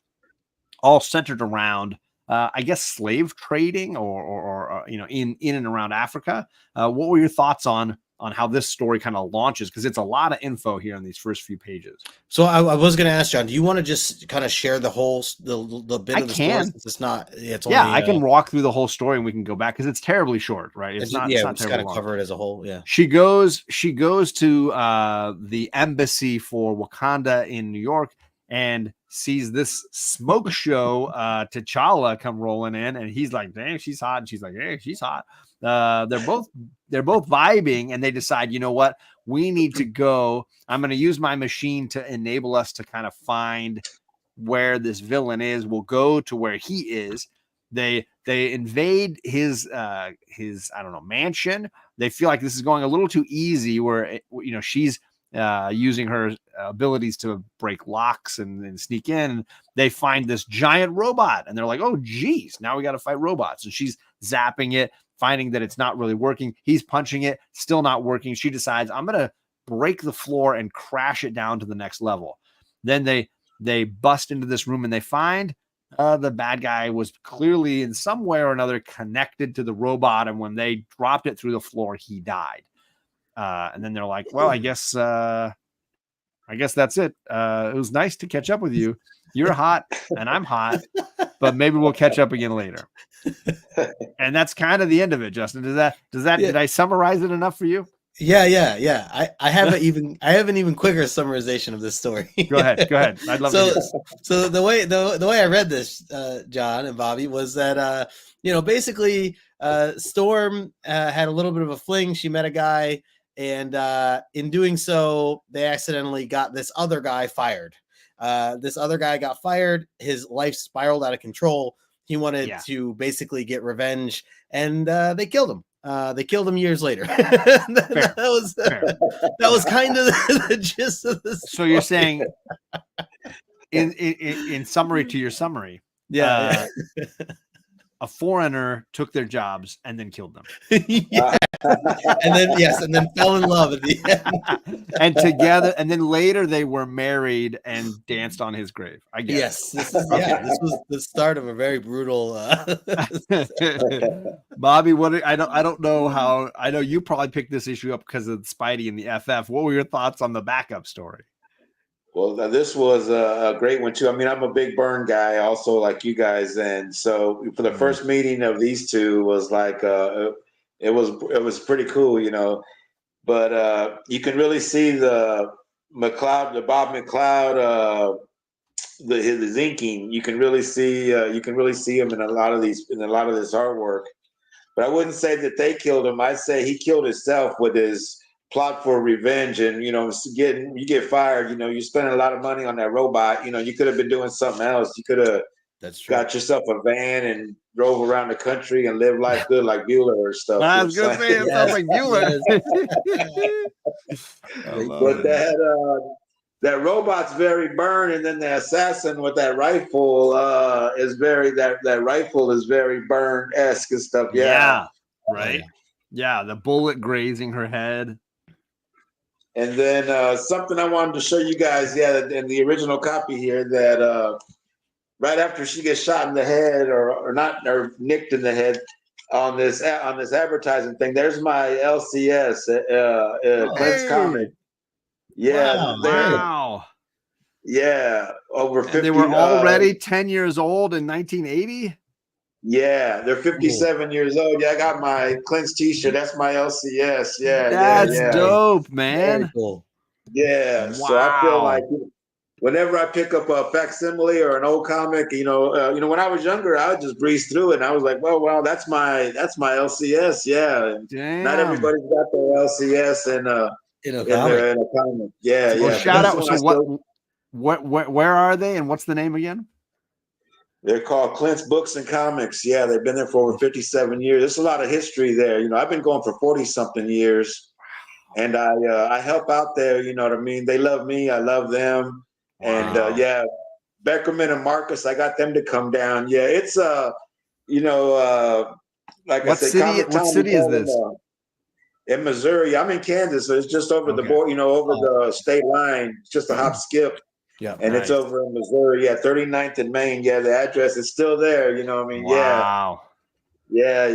all centered around, I guess, slave trading or in and around Africa. What were your thoughts on how this story kind of launches? Because it's a lot of info here in these first few pages. So I was going to ask John, do you want to just kind of share the whole the bit of the story? It's not. It's only, only, I can walk through the whole story and we can go back because it's terribly short, right? It's not. It's kind of cover it as a whole. Yeah. She goes to the embassy for Wakanda in New York and sees this smoke show. T'Challa come rolling in, and he's like, "Dang, she's hot," and she's like, "Hey, she's hot." They're both vibing, and they decide, you know what, we need to go. I'm going to use my machine to enable us to kind of find where this villain is. We'll go to where he is. They invade his I don't know, mansion. They feel like this is going a little too easy. Where she's using her abilities to break locks and sneak in. They find this giant robot, and they're like, "Oh, geez, now we got to fight robots." And she's zapping it, finding that it's not really working. He's punching it, still not working. She decides, I'm going to break the floor and crash it down to the next level. Then they bust into this room and they find the bad guy was clearly in some way or another connected to the robot. And when they dropped it through the floor, he died. And then they're like, well, I guess that's it. It was nice to catch up with you. You're hot and I'm hot, but maybe we'll catch up again later. And that's kind of the end of it, Justin. Does that Yeah. Did I summarize it enough for you? Yeah. I have an even quicker summarization of this story. Go ahead. I'd love to hear it. So the way I read this, John and Bobby, was that basically Storm had a little bit of a fling. She met a guy, and in doing so, they accidentally got this other guy fired. This other guy got fired. His life spiraled out of control. He wanted to basically get revenge, and they killed him. They killed him years later. That was kind of the gist of this. So you're saying, in summary to your summary, a foreigner took their jobs and then killed them. and then fell in love at the end. And together, and then later they were married and danced on his grave. I guess. Yes, this was the start of a very brutal. Bobby, I don't know how. I know you probably picked this issue up because of Spidey and the FF. What were your thoughts on the backup story? Well, this was a great one too. I mean, I'm a big Byrne guy, also like you guys, and so for the first meeting of these two was like it was pretty cool, But you can really see the Bob McLeod, his inking. You can really see him in a lot of this artwork. But I wouldn't say that they killed him. I'd say he killed himself with his plot for revenge. And you get fired, you're spending a lot of money on that robot. You could have been doing something else. You could have got yourself a van and drove around the country and lived life good like Bueller or stuff. I was gonna say it sounds like Bueller. But that robot's very Byrne, and then the assassin with that rifle is very that rifle is very Byrne-esque and stuff. Yeah. Right. Yeah, the bullet grazing her head. And then something I wanted to show you guys, in the original copy here, that right after she gets shot in the head or nicked in the head on this advertising thing, there's my LCS Clint's comic. Yeah. Wow. Yeah. Over 50. And they were already 10 years old in 1980? Yeah, they're 57 years old. Yeah, I got my Clint's t-shirt. That's my LCS. Yeah, that's dope, man. Very cool. Yeah. Wow. So I feel like whenever I pick up a facsimile or an old comic, when I was younger, I would just breeze through it, and I was like, well, that's my LCS. Yeah. Damn. Not everybody's got their LCS in a comic. Yeah. Well, shout out. So where are they, and what's the name again? They're called Clint's Books and Comics. Yeah, they've been there for over 57 years. There's a lot of history there. You know, I've been going for 40-something years, and I help out there. You know what I mean? They love me. I love them. Wow. And yeah, Beckerman and Marcus, I got them to come down. Yeah, it's you know, like What I said, city? What city is this? In Missouri. I'm in Kansas, so it's just over the border. You know, over the state line. It's just a hop, skip. Yeah, and it's over in Missouri. Yeah, 39th and Main. Yeah, the address is still there. You know what I mean? Wow. Yeah.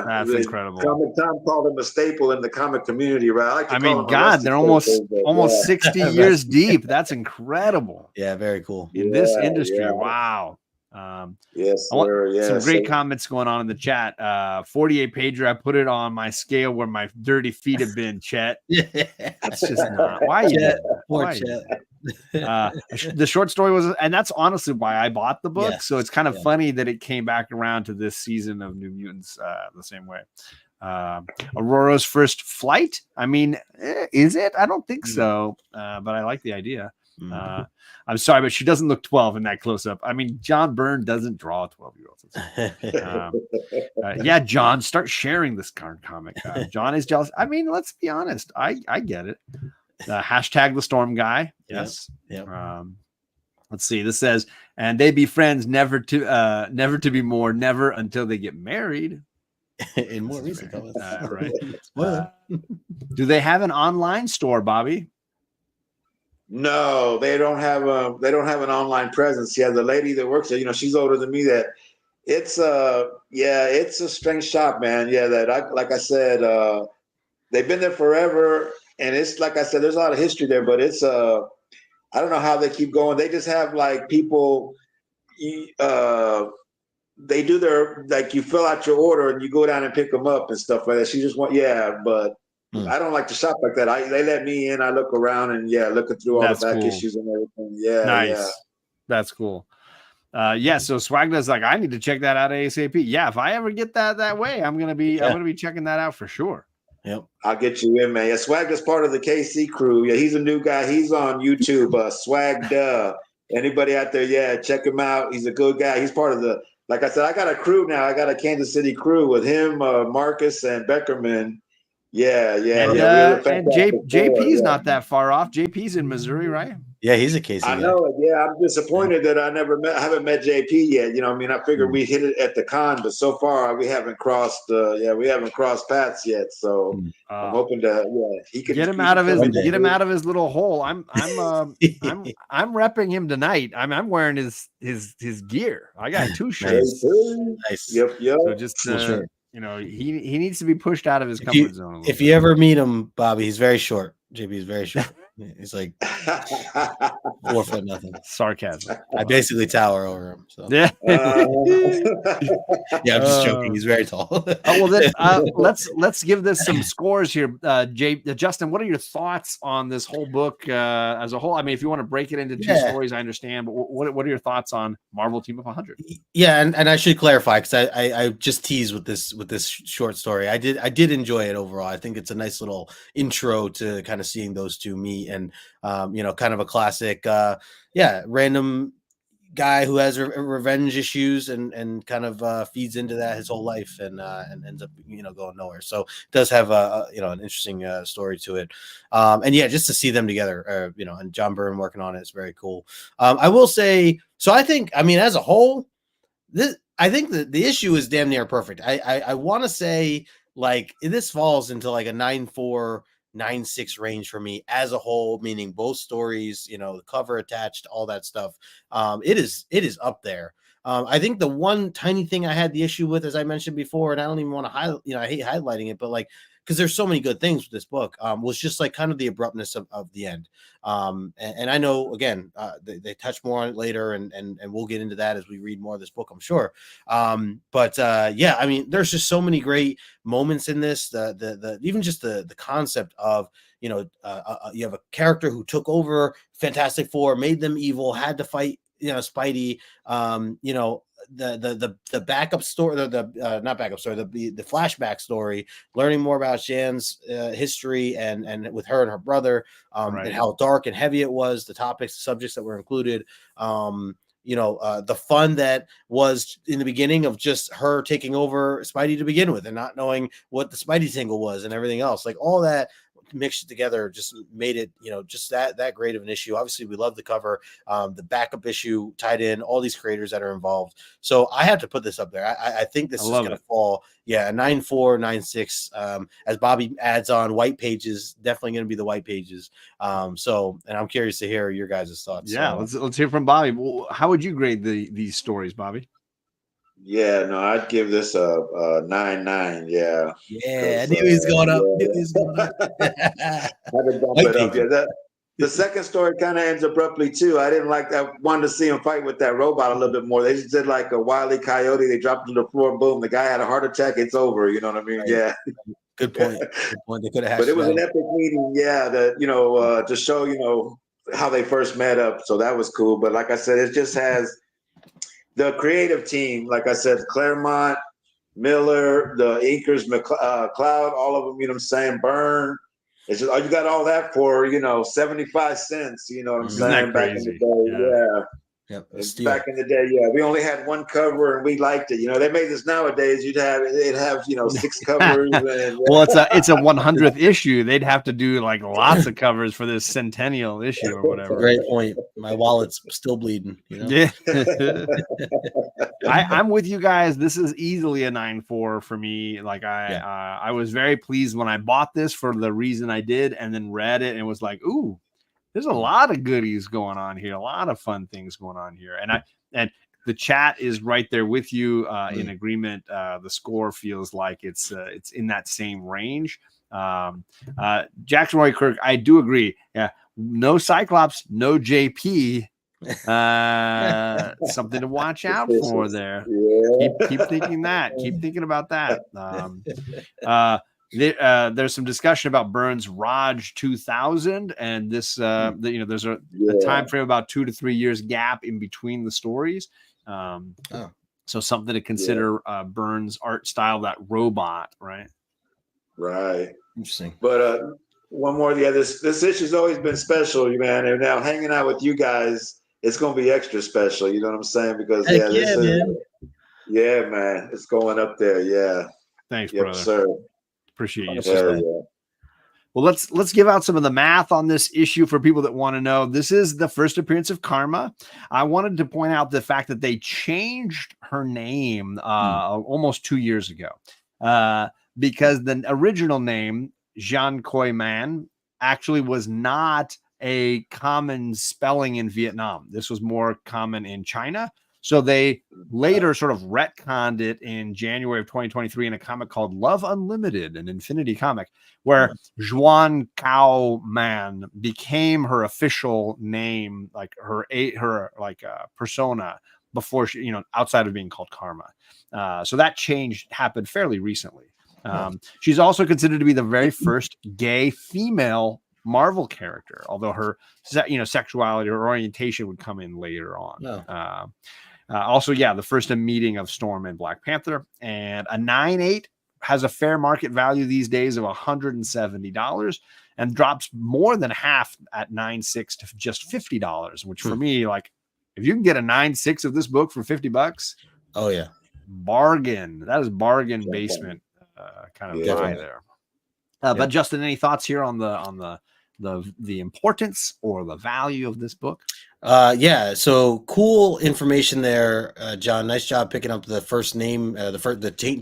That's incredible. Comic Tom called him a staple in the comic community, right? I like to I call mean, him God, they're almost 60 years deep. That's incredible. Yeah, very cool. In this industry. Wow. Yes, sir. Yeah, some great comments going on in the chat. 48 pager. I put it on my scale where my dirty feet have been, Chet. That's just not why you did that. Poor Chet. The short story was, and that's honestly why I bought the book. So it's kind of funny that it came back around to this season of New Mutants the same way. Aurora's first flight. I mean, is it? I don't think so, but I like the idea. I'm sorry, but she doesn't look 12 in that close up. I mean, John Byrne doesn't draw a 12-year-old. Yeah, John, start sharing this comic. John is jealous. I mean, let's be honest. I get it. Hashtag the Storm Guy. Yes. Yeah. Let's see. This says, and they be friends, never to be more, never until they get married. In more recent comments, right? Do they have an online store, Bobby? No, they don't have an online presence. Yeah, the lady that works there, you know, she's older than me. That it's it's a strange shop, man. Yeah, like I said, they've been there forever, and it's like I said, there's a lot of history there, but it's I don't know how they keep going. They just have like people, they do their, like, you fill out your order and you go down and pick them up and stuff like that. She just but I don't like to shop like that. They let me in. I look around and looking through all the back issues and everything. Yeah, nice. That's cool. So Swagda's like, I need to check that out ASAP. Yeah, if I ever get that way, I'm gonna be checking that out for sure. Yep, I'll get you in, man. Yeah, Swagda's part of the KC crew. Yeah, he's a new guy. He's on YouTube. Swagda. Anybody out there? Yeah, check him out. He's a good guy. He's part of the. Like I said, I got a crew now. I got a Kansas City crew with him, Marcus, and Beckerman. And JP's not that far off. JP's in Missouri, right? Yeah, he's a Casey. I know it. Yeah, I'm disappointed that I haven't met JP yet. You know, I mean, I figured we hit it at the con, but so far we haven't crossed. We haven't crossed paths yet. So I'm hoping to. He can get him out of his little hole. I'm repping him tonight. I'm wearing his gear. I got 2 shirts. Nice. Yep. So just you know, he needs to be pushed out of his comfort zone. If you ever meet him, Bobby, he's very short. JP is very short. He's like 4 foot nothing. Sarcasm. I basically tower over him. So yeah. I'm just joking. He's very tall. Let's give this some scores here. Justin, what are your thoughts on this whole book as a whole? I mean, if you want to break it into 2 stories, I understand. But what are your thoughts on Marvel Team of 100? Yeah, and I should clarify because I just teased with this short story. I did enjoy it overall. I think it's a nice little intro to kind of seeing those two meet. And kind of a classic random guy who has revenge issues and kind of feeds into that his whole life and ends up going nowhere. So it does have an interesting story to it. Just to see them together, and John Byrne working on it is very cool. I will say, so I think, as a whole, I think the issue is damn near perfect. I want to say, like, this falls into like a 9.4 9.6 range for me as a whole, meaning both stories, the cover attached, all that stuff. It is up there. I think the one tiny thing I had the issue with, as I mentioned before, and I don't even want to highlight, I hate highlighting it, but like, because there's so many good things with this book, was just like kind of the abruptness of the end. And I know, again, they touch more on it later, and we'll get into that as we read more of this book, I'm sure. There's just so many great moments in this. Even just the concept of, you have a character who took over Fantastic Four, made them evil, had to fight, Spidey, the backup story, not backup story, the flashback story, learning more about Jan's history and with her and her brother, and how dark and heavy it was, the topics, the subjects that were included, the fun that was in the beginning of just her taking over Spidey to begin with and not knowing what the Spidey single was and everything else. Like all that mixed it together just made it, just that great of an issue. Obviously, we love the cover, the backup issue tied in, all these creators that are involved. So I have to put this up there. I think this is going to fall, 9.4, 9.6. As Bobby adds on, white pages, definitely going to be the white pages. And I'm curious to hear your guys' thoughts. Yeah, let's hear from Bobby. How would you grade these stories, Bobby? Yeah, no, I'd give this a 9.9. Yeah. Yeah, I knew he was going up. I had to bump it up. Yeah, the second story kind of ends abruptly too. I didn't like that. Wanted to see him fight with that robot a little bit more. They just did like a Wile E. Coyote. They dropped him to the floor. Boom. The guy had a heart attack. It's over. You know what I mean? Right. Yeah. Good point. Good point. They could have. But it was an epic meeting. Yeah. That to show how they first met up. So that was cool. But like I said, it just has. The creative team, like I said, Claremont, Miller, the inkers, McCloud, all of them, you know what I'm saying, Byrne. It's just, you got all that for, 75 cents, you know what I'm saying, back in the day. Yeah. Yep, back in the day, we only had one cover and we liked it. They made this nowadays. It'd have 6 covers. And, well, it's a 100th issue. They'd have to do like lots of covers for this centennial issue or whatever. Great point. My wallet's still bleeding. Yeah. I'm with you guys. This is easily a 9.4 for me. Like I was very pleased when I bought this for the reason I did, and then read it and was like, ooh. There's a lot of goodies going on here, a lot of fun things going on here, and the chat is right there with you in agreement. The score feels like it's in that same range. Jackson Roy Kirk, I do agree. Yeah, no Cyclops, no JP. Something to watch out for there. Yeah. Keep thinking that. Keep thinking about that. There's some discussion about Byrne's Raj 2000, and this there's a time frame about 2 to 3 years gap in between the stories. So something to consider. Byrne's art style, that robot, right? Interesting. But one more, this issue's always been special, man. And now hanging out with you guys, it's gonna be extra special. You know what I'm saying? Because man, it's going up there. Yeah. Thanks, brother. Sir. Appreciate you, sir. Well, let's give out some of the math on this issue for people that want to know. This is the first appearance of Karma. I wanted to point out the fact that they changed her name almost 2 years ago because the original name, Jean Khoi Man, actually was not a common spelling in Vietnam. This was more common in China. So they later sort of retconned it in January of 2023 in a comic called Love Unlimited, an Infinity comic, where Juan Cao Man became her official name, like her persona before she, outside of being called Karma. So that change happened fairly recently. She's also considered to be the very first gay female Marvel character, although her sexuality or orientation would come in later on. Also, the first meeting of Storm and Black Panther, and a 9.8 has a fair market value these days of $170 and drops more than half at 9.6 to just $50, which for me, like, if you can get a 9.6 of this book for $50, bargain. That is bargain basement kind of buy there. But Justin, any thoughts here on the importance or the value of this book? So cool information there, John. Nice job picking up the first name,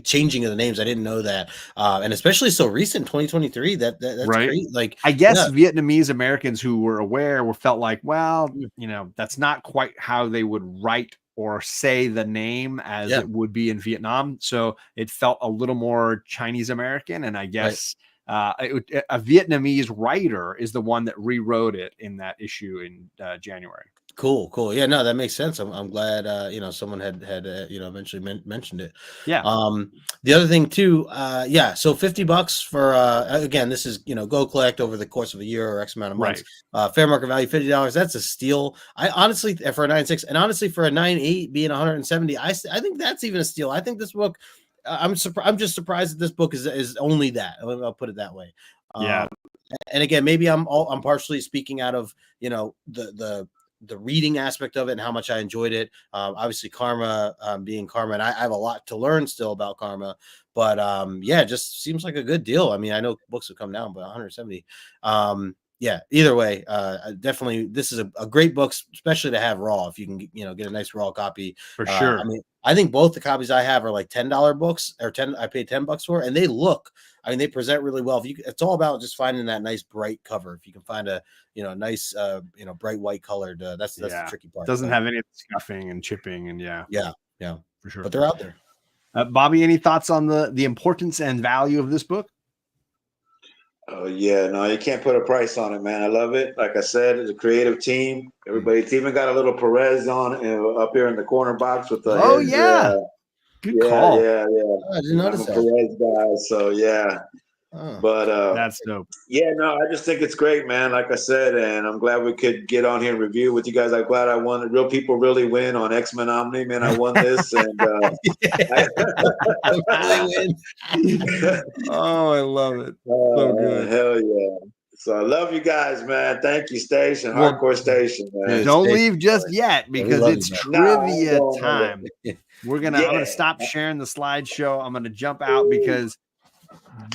changing of the names. I didn't know that, and especially so recent, 2023. That's right. Great. Like, I guess Vietnamese Americans who were aware felt like, well, that's not quite how they would write or say the name as it would be in Vietnam. So it felt a little more Chinese American, and I guess. A Vietnamese writer is the one that rewrote it in that issue in January. Cool. Yeah, no, that makes sense. I'm glad someone had eventually mentioned it. Yeah. The other thing too, so $50 for again, this is go collect over the course of a year or X amount of months. Right. Fair market value $50. That's a steal. I honestly, for a 9.6, and honestly for a 9.8 being 170, I think that's even a steal. I think this book. I'm just surprised that this book is only that. I'll put it that way. And again, maybe I'm partially speaking out of the the reading aspect of it and how much I enjoyed it. Obviously, Karma being Karma, and I have a lot to learn still about Karma. But yeah, it just seems like a good deal. I mean, I know books have come down by 170. Yeah, either way, definitely this is a great book, especially to have raw. If you can, get a nice raw copy For sure. I mean, I think both the copies I have are like $10 books, or I paid $10 for, and they look. I mean, they present really well. It's all about just finding that nice bright cover. If you can find a nice bright white colored, that's the tricky part. Doesn't have any scuffing and chipping, and yeah, for sure. But they're out there. Bobby, any thoughts on the importance and value of this book? Oh yeah, no, you can't put a price on it, man. I love it. Like I said, it's a creative team. Everybody's even got a little Perez on up here in the corner box with the. Oh yeah, good call. Yeah. Oh, I didn't notice I'm a Perez guy, so yeah. Oh, but that's dope. Yeah, no, I just think it's great, man. Like I said, and I'm glad we could get on here and review with you guys. I'm glad I won. Real people really win on X-Men Omni, man. I won this, and oh, I love it. So good. Hell yeah. So I love you guys, man. Thank you, Station. Hardcore Station, man. Don't leave just yet, because it's trivia time. I'm gonna stop sharing the slideshow. I'm gonna jump out because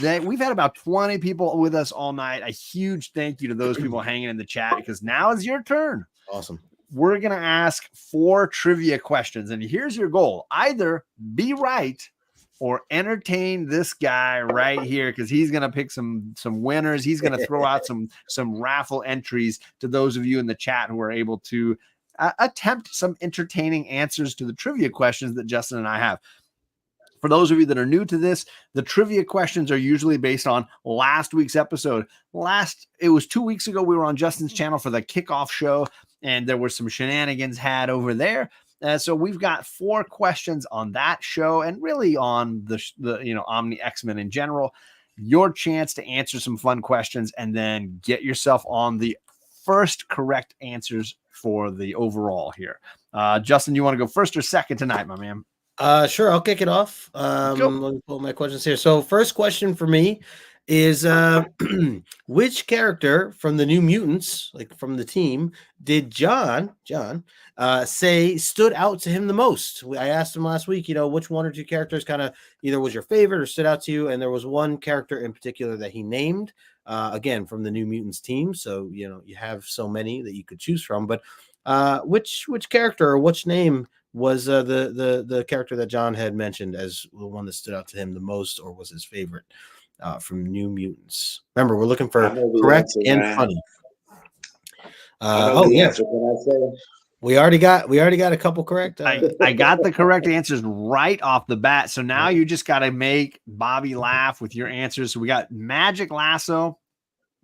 we've had about 20 people with us all night. A huge thank you to those people hanging in the chat, because now is your turn. Awesome. We're gonna ask 4 trivia questions, and here's your goal: either be right or entertain this guy right here, because he's gonna pick some winners. He's gonna throw out some raffle entries to those of you in the chat who are able to attempt some entertaining answers to the trivia questions that Justin and I have. For those of you that are new to this, the trivia questions are usually based on last week's episode. It was 2 weeks ago. We were on Justin's channel for the kickoff show, and there were some shenanigans had over there. So we've got 4 questions on that show, and really on the Omni X-Men in general. Your chance to answer some fun questions, and then get yourself on the first correct answers for the overall here. Justin, you want to go first or second tonight, my man? Sure, I'll kick it off. Let me pull my questions here. So first question for me is which character from the New Mutants, like from the team, did John say stood out to him the most? I asked him last week, which 1 or 2 characters kind of either was your favorite or stood out to you, and there was one character in particular that he named, again, from the New Mutants team. So you have so many that you could choose from, but which character or which name was the character that John had mentioned as the one that stood out to him the most, or was his favorite from New Mutants? Remember, we're looking for correct and funny. Answer, can I say? We already got a couple correct. I got the correct answers right off the bat. So now you just got to make Bobby laugh with your answers. So we got Magic Lasso,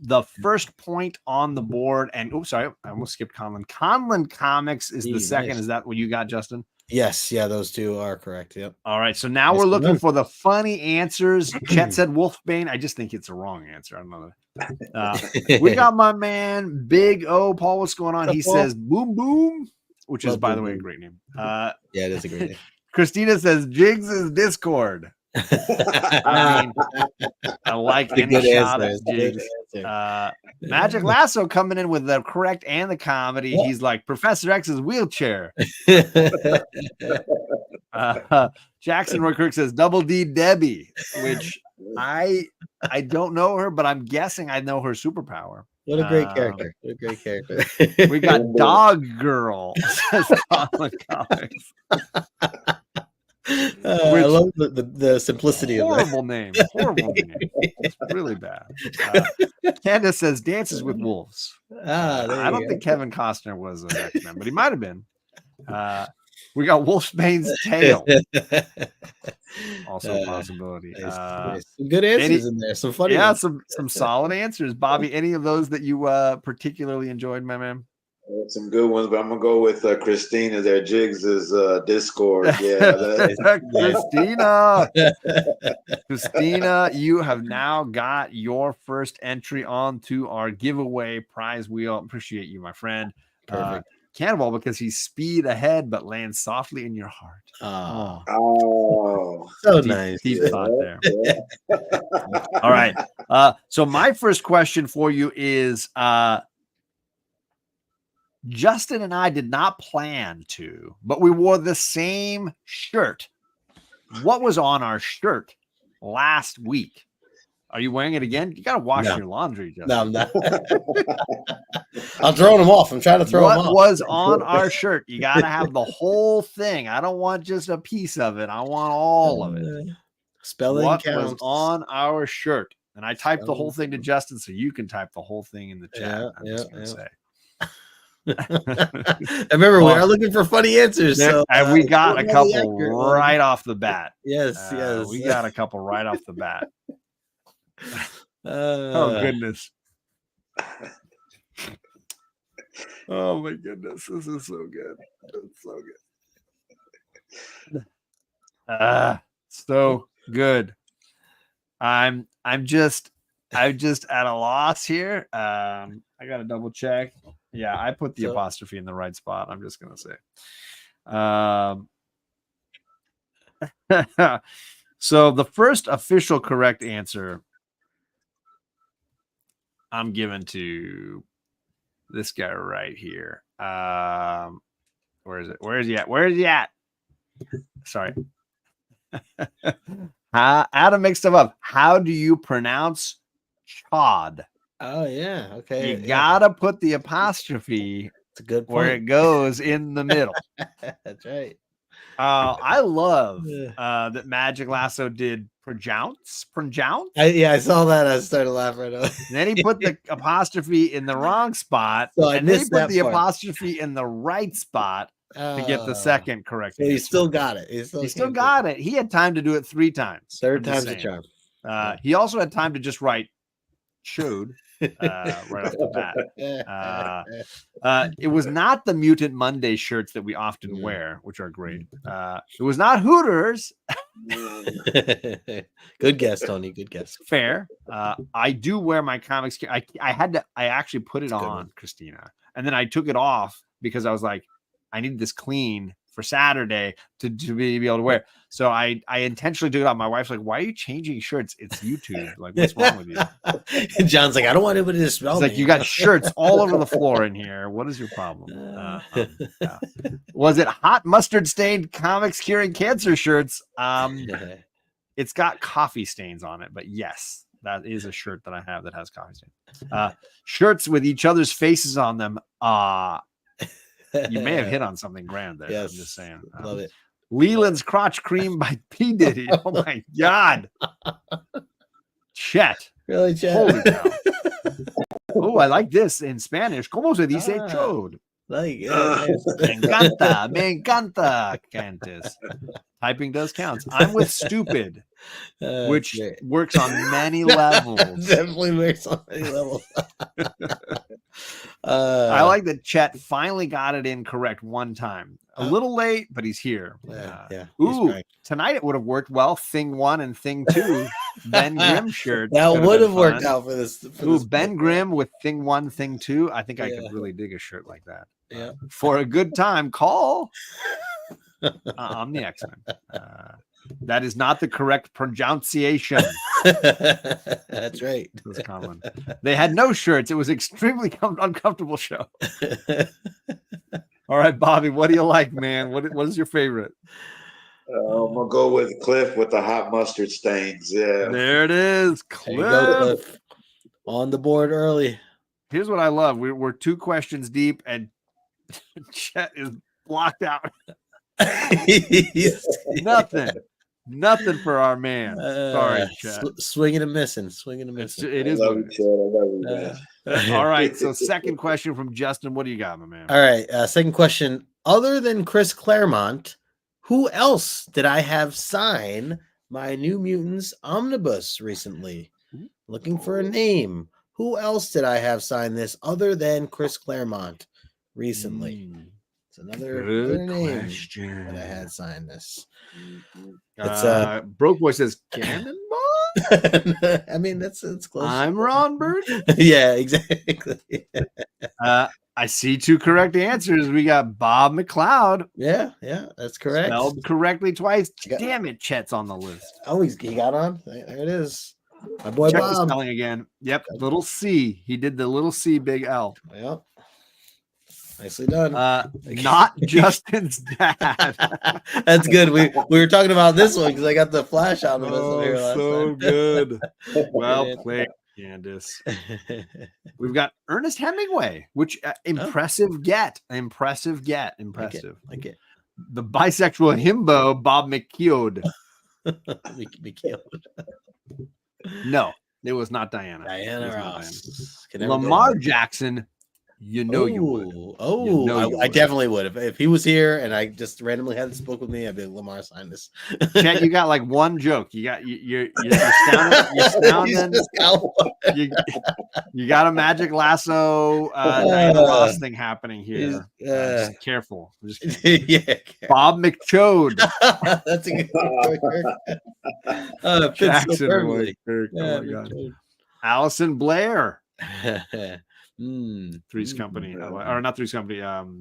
the first point on the board, and sorry, I almost skipped Conlon. Conlon Comics is the second. Nice. Is that what you got, Justin? Yes, yeah, those 2 are correct. Yep. All right, so now we're looking for the funny answers. Chet said Wolfbane. I just think it's a wrong answer. I don't know. We got my man Big O. Paul, what's going on? He says Boom Boom, which is, by the way, a great name. Yeah, it is a great name. Christina says Jigs is Discord. I mean, I like any shot at Jigs. Magic Lasso coming in with the correct and the comedy. He's like Professor X's wheelchair. Jackson Roy Kirk says Double D Debbie, which I don't know her, but I'm guessing I know her superpower. What a great character! What a great character! We got Dog Girl. Says Comics. I love the simplicity of that. Horrible name. It's really bad. Candace says Dances with Wolves. I don't think Kevin Costner was an X-Men, but he might have been. We got Wolfsbane's tail. Also a possibility. Some good answers in there. Some funny ones. some solid answers. Bobby, any of those that you particularly enjoyed, my man? Some good ones, but I'm gonna go with Christina. Their Jigs is Discord. Yeah, Christina, you have now got your first entry onto our giveaway prize wheel. Appreciate you, my friend. Perfect. Cannonball, because he's speed ahead but lands softly in your heart. Oh, so nice. Deep thought there. All right. So my first question for you is Justin and I did not plan to, but we wore the same shirt. What was on our shirt last week? Are you wearing it again? You got to wash your laundry, Justin. No, I'm not. I'm throwing them off. I'm trying to throw them off. What was on our shirt? You got to have the whole thing. I don't want just a piece of it. I want all of it. Spelling what counts. was on our shirt? And I typed the whole thing to Justin, so you can type the whole thing in the chat. I'm just going to say. Remember, we are looking for funny answers. So, and we got a couple right off the bat. Yes. We got a couple right off the bat. Oh goodness. Oh my goodness. This is so good. It's so good. So good. I'm just at a loss here. I gotta double check. Yeah, I put the apostrophe in the right spot. I'm just gonna say. So the first official correct answer I'm giving to this guy right here. Where is it? Where is he at? Where is he at? Sorry. Adam mixed them up. How do you pronounce chod? Oh, yeah. Okay. You gotta put the apostrophe It's a good point. where it goes in the middle. That's right. I love that Magic Lasso did pronounce. I saw that. I started laughing right away. And then he put the apostrophe in the wrong spot. So and then he put the apostrophe in the right spot to get the second correct. So he still got it. He still got it. He had time to do it 3 times. Third time's a charm. He also had time to just write showed right off the bat. It was not the Mutant Monday shirts that we often wear, which are great. It was not Hooters. Good guess, Tony. Good guess. Fair. I do wear my comics. I actually put it on, Christina, and then I took it off because I was like, I need this clean for Saturday to be able to wear. So I intentionally took it off. My wife's like, why are you changing shirts? It's YouTube. Like, what's wrong with you? And John's like, I don't want anybody to smell me. Like, you got shirts all over the floor in here. What is your problem? Was it hot mustard stained comics curing cancer shirts? It's got coffee stains on it, but yes, that is a shirt that I have that has coffee stains. Shirts with each other's faces on them. You may have hit on something grand there. Yes. I'm just saying. Love it. Leland's crotch cream by P. Diddy. Oh my God. Chet. Really, Chet? Holy cow. Oh, I like this in Spanish. ¿Cómo se dice chod? Like, Me encanta, Cantus. Typing does count. I'm with stupid, which works on many levels. Definitely works on many levels. I like that Chet finally got it in correct one time. A little late, but he's here. Ooh, tonight it would have worked well. Thing 1 and Thing 2. Ben Grimm shirt. That would have worked out for this. Ben Grimm with Thing 1, Thing 2. I think I could really dig a shirt like that. Yeah. For a good time, call Omni X-Men. That is not the correct pronunciation. That's right. That's common. They had no shirts. It was extremely uncomfortable show. All right, Bobby, what do you like, man? What is your favorite? I'm gonna go with Cliff with the hot mustard stains. Yeah, there it is, Cliff. Cliff. On the board early. Here's what I love. We're 2 questions deep, and Chet is blocked out. Nothing for our man. Sorry, Chet. Swinging and missing. It is. I love you, all right. So, second question from Justin. What do you got, my man? All right. Second question. Other than Chris Claremont, who else did I have sign my New Mutants omnibus recently? Looking for a name. Who else did I have sign this other than Chris Claremont recently? It's another name question that I had signed this. It's Broke Boy says Cannonball. I mean, that's close. I'm Ron Bird. Yeah, exactly. I see 2 correct answers. We got Bob McLeod. Yeah, that's correct. Spelled correctly twice. Damn it, Chet's on the list. Oh, he got on. There it is. My boy Check Bob. the spelling again. Yep, little C. He did the little C, big L. Yep. Nicely done. Not Justin's dad. That's good. We were talking about this one because I got the flash on the here last so time. good. Well Yeah. played, Candace. We've got Ernest Hemingway, which impressive get. Impressive. Like it. The bisexual himbo, Bob McKeown. No, it was not Diana. Diana Ross. Lamar Jackson, you know you would. Oh, You know you I would. definitely would. If he was here and I just randomly had this book with me, I'd be like, Lamar, sign this. Chet, you got like one joke. You got you're sounding. You got a Magic Lasso Diana Ross thing happening here. Just careful. Just Yeah. Bob McChode. That's a good Jackson. so perfectly. Oh my God. Allison Blair. Three's Company. Or not Three's Company. Dang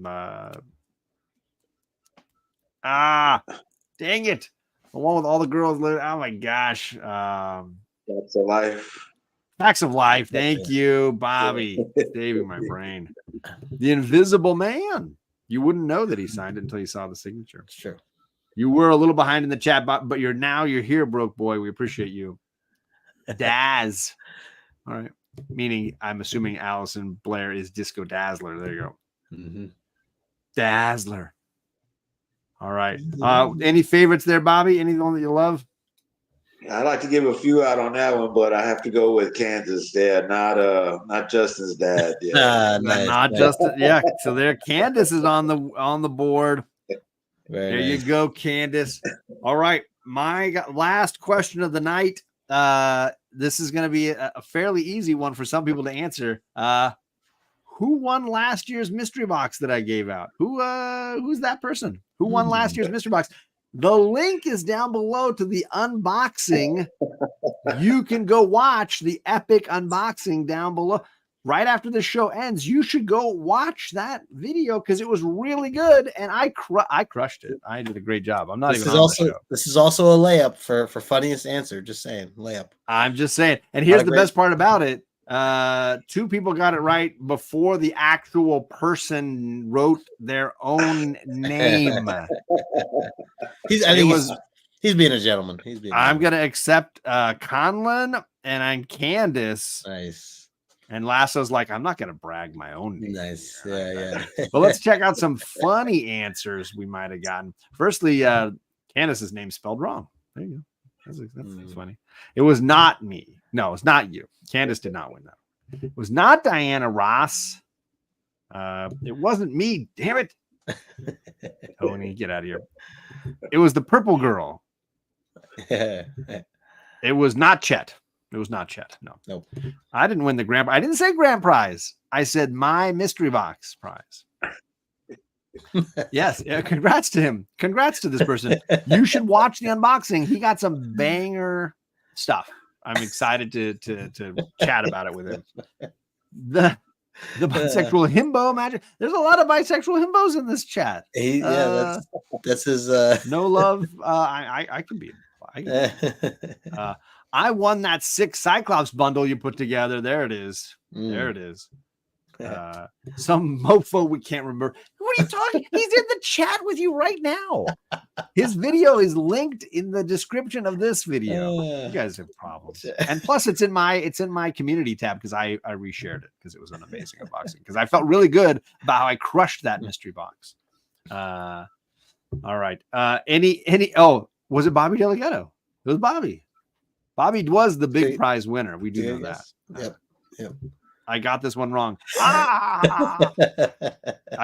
it. The one with all the girls. Oh my gosh. That's a life. Facts of Life. Thank you, Bobby. Saving my brain. The Invisible Man. You wouldn't know that he signed it until you saw the signature. It's true. You were a little behind in the chat, but you're here, broke boy. We appreciate you. Daz. All right. Meaning, I'm assuming Allison Blair is Disco Dazzler. There you go. Mm-hmm. Dazzler. All right. Any favorites there, Bobby? Anyone that you love? I'd like to give a few out on that one, but I have to go with Kansas there, not Justin's dad. Yeah. Not Justin. Yeah. So there, Candace is on the board. There you go, Candace. All right. My last question of the night. This is going to be a fairly easy one for some people to answer. Who won last year's mystery box that I gave out? Who's that person? Who won last year's mystery box? The link is down below to the unboxing. You can go watch the epic unboxing down below. Right after the show ends, you should go watch that video because it was really good, and I crushed it. I did a great job. I'm not this even is on also the show. This is also a layup for funniest answer. Just saying, layup. I'm just saying. And here's the best part about it. 2 people got it right before the actual person wrote their own name. He's being a gentleman. I'm gonna accept Conlon, and I'm Candace. Nice. And Lasso's like, I'm not gonna brag my own name. Nice. Yeah. But let's check out some funny answers we might have gotten. Firstly, Candace's name spelled wrong. There you go. That's funny. It was not me. No, it's not you. Candace did not win that. It was not Diana Ross. It wasn't me. Damn it. Tony, get out of here. It was the purple girl. It was not Chet. It was not Chet. No. Nope. I didn't win the grand prize. I didn't say grand prize. I said my mystery box prize. Yes. Yeah, congrats to him. Congrats to this person. You should watch the unboxing. He got some banger stuff. I'm excited to chat about it with him. The bisexual himbo magic. There's a lot of bisexual himbos in this chat. That's his no love. I can be. I won that 6 Cyclops bundle you put together. There it is. There it is. Some mofo we can't remember. What are you talking? He's in the chat with you right now. His video is linked in the description of this video. You guys have problems. And plus it's in my community tab because I reshared it because it was an amazing unboxing. Because I felt really good about how I crushed that mystery box. All right. Was it Bobby Delgado? It was Bobby. Bobby was the big prize winner. We do know that. Yep. I got this one wrong. I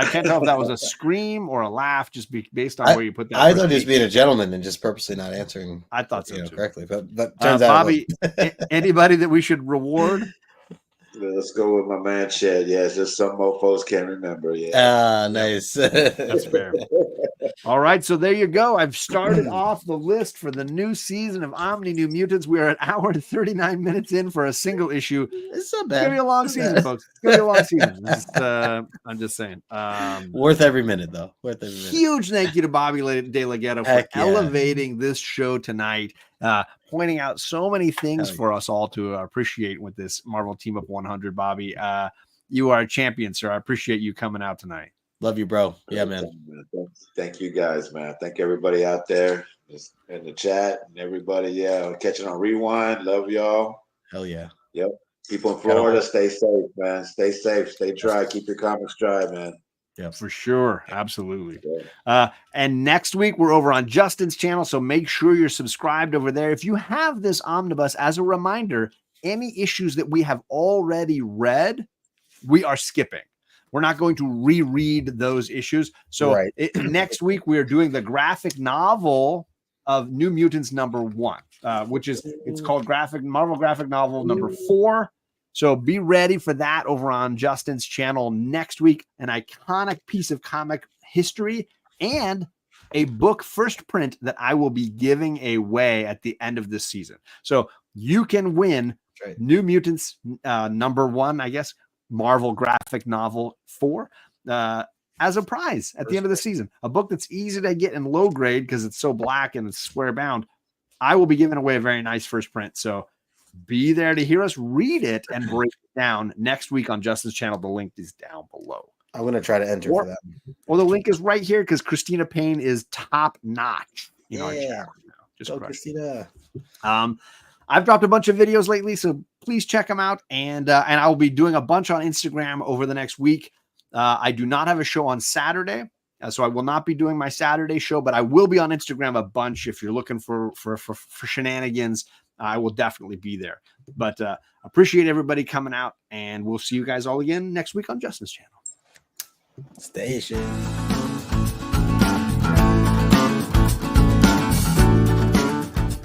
can't tell if that was a scream or a laugh, just based on where you put that. I thought he was being a gentleman and just purposely not answering. I thought so too. Correctly, but turns out, Bobby, anybody that we should reward? Let's go with my man Chad. Yeah, it's just some mofos can't remember. Yeah. Nice. That's fair. All right, so there you go. I've started off the list for the new season of Omni New Mutants. We are an hour and 39 minutes in for a single issue. It's not bad. It's gonna be a long season, folks. It's gonna be a long season. I'm just saying. Worth every minute, though. Huge thank you to Bobby De La Ghetto for elevating this show tonight. Pointing out so many things for us all to appreciate with this Marvel Team Up 100, Bobby. You are a champion, sir. I appreciate you coming out tonight. Love you, bro. Yeah, man. Thank you guys, man. Thank everybody out there in the chat and everybody. Yeah, catching on rewind. Love y'all. Hell yeah. Yep. People in Florida, stay safe, man. Stay safe. Stay dry. Keep your comics dry, man. Yeah, for sure. Absolutely. And next week, we're over on Justin's channel. So make sure you're subscribed over there. If you have this omnibus, as a reminder, any issues that we have already read, we are skipping. We're not going to reread those issues. So next week, we are doing the graphic novel of New Mutants #1, which is, it's called Marvel Graphic Novel #4. So be ready for that over on Justin's channel next week. An iconic piece of comic history and a book first print that I will be giving away at the end of this season. So you can win New Mutants #1, I guess, Marvel Graphic Novel 4 as a prize at the end of the season. A book that's easy to get in low grade because it's so black and it's square bound. I will be giving away a very nice first print. So be there to hear us read it and break it down next week on Justin's channel. The link is down below. I'm going to try to enter for that. Well, the link is right here because Christina Payne is top notch in our channel now. Just Christina. I've dropped a bunch of videos lately, so please check them out. And I'll be doing a bunch on Instagram over the next week. I do not have a show on Saturday, so I will not be doing my Saturday show, but I will be on Instagram a bunch. If you're looking for shenanigans, I will definitely be there. But appreciate everybody coming out, and we'll see you guys all again next week on Justin's channel. Station.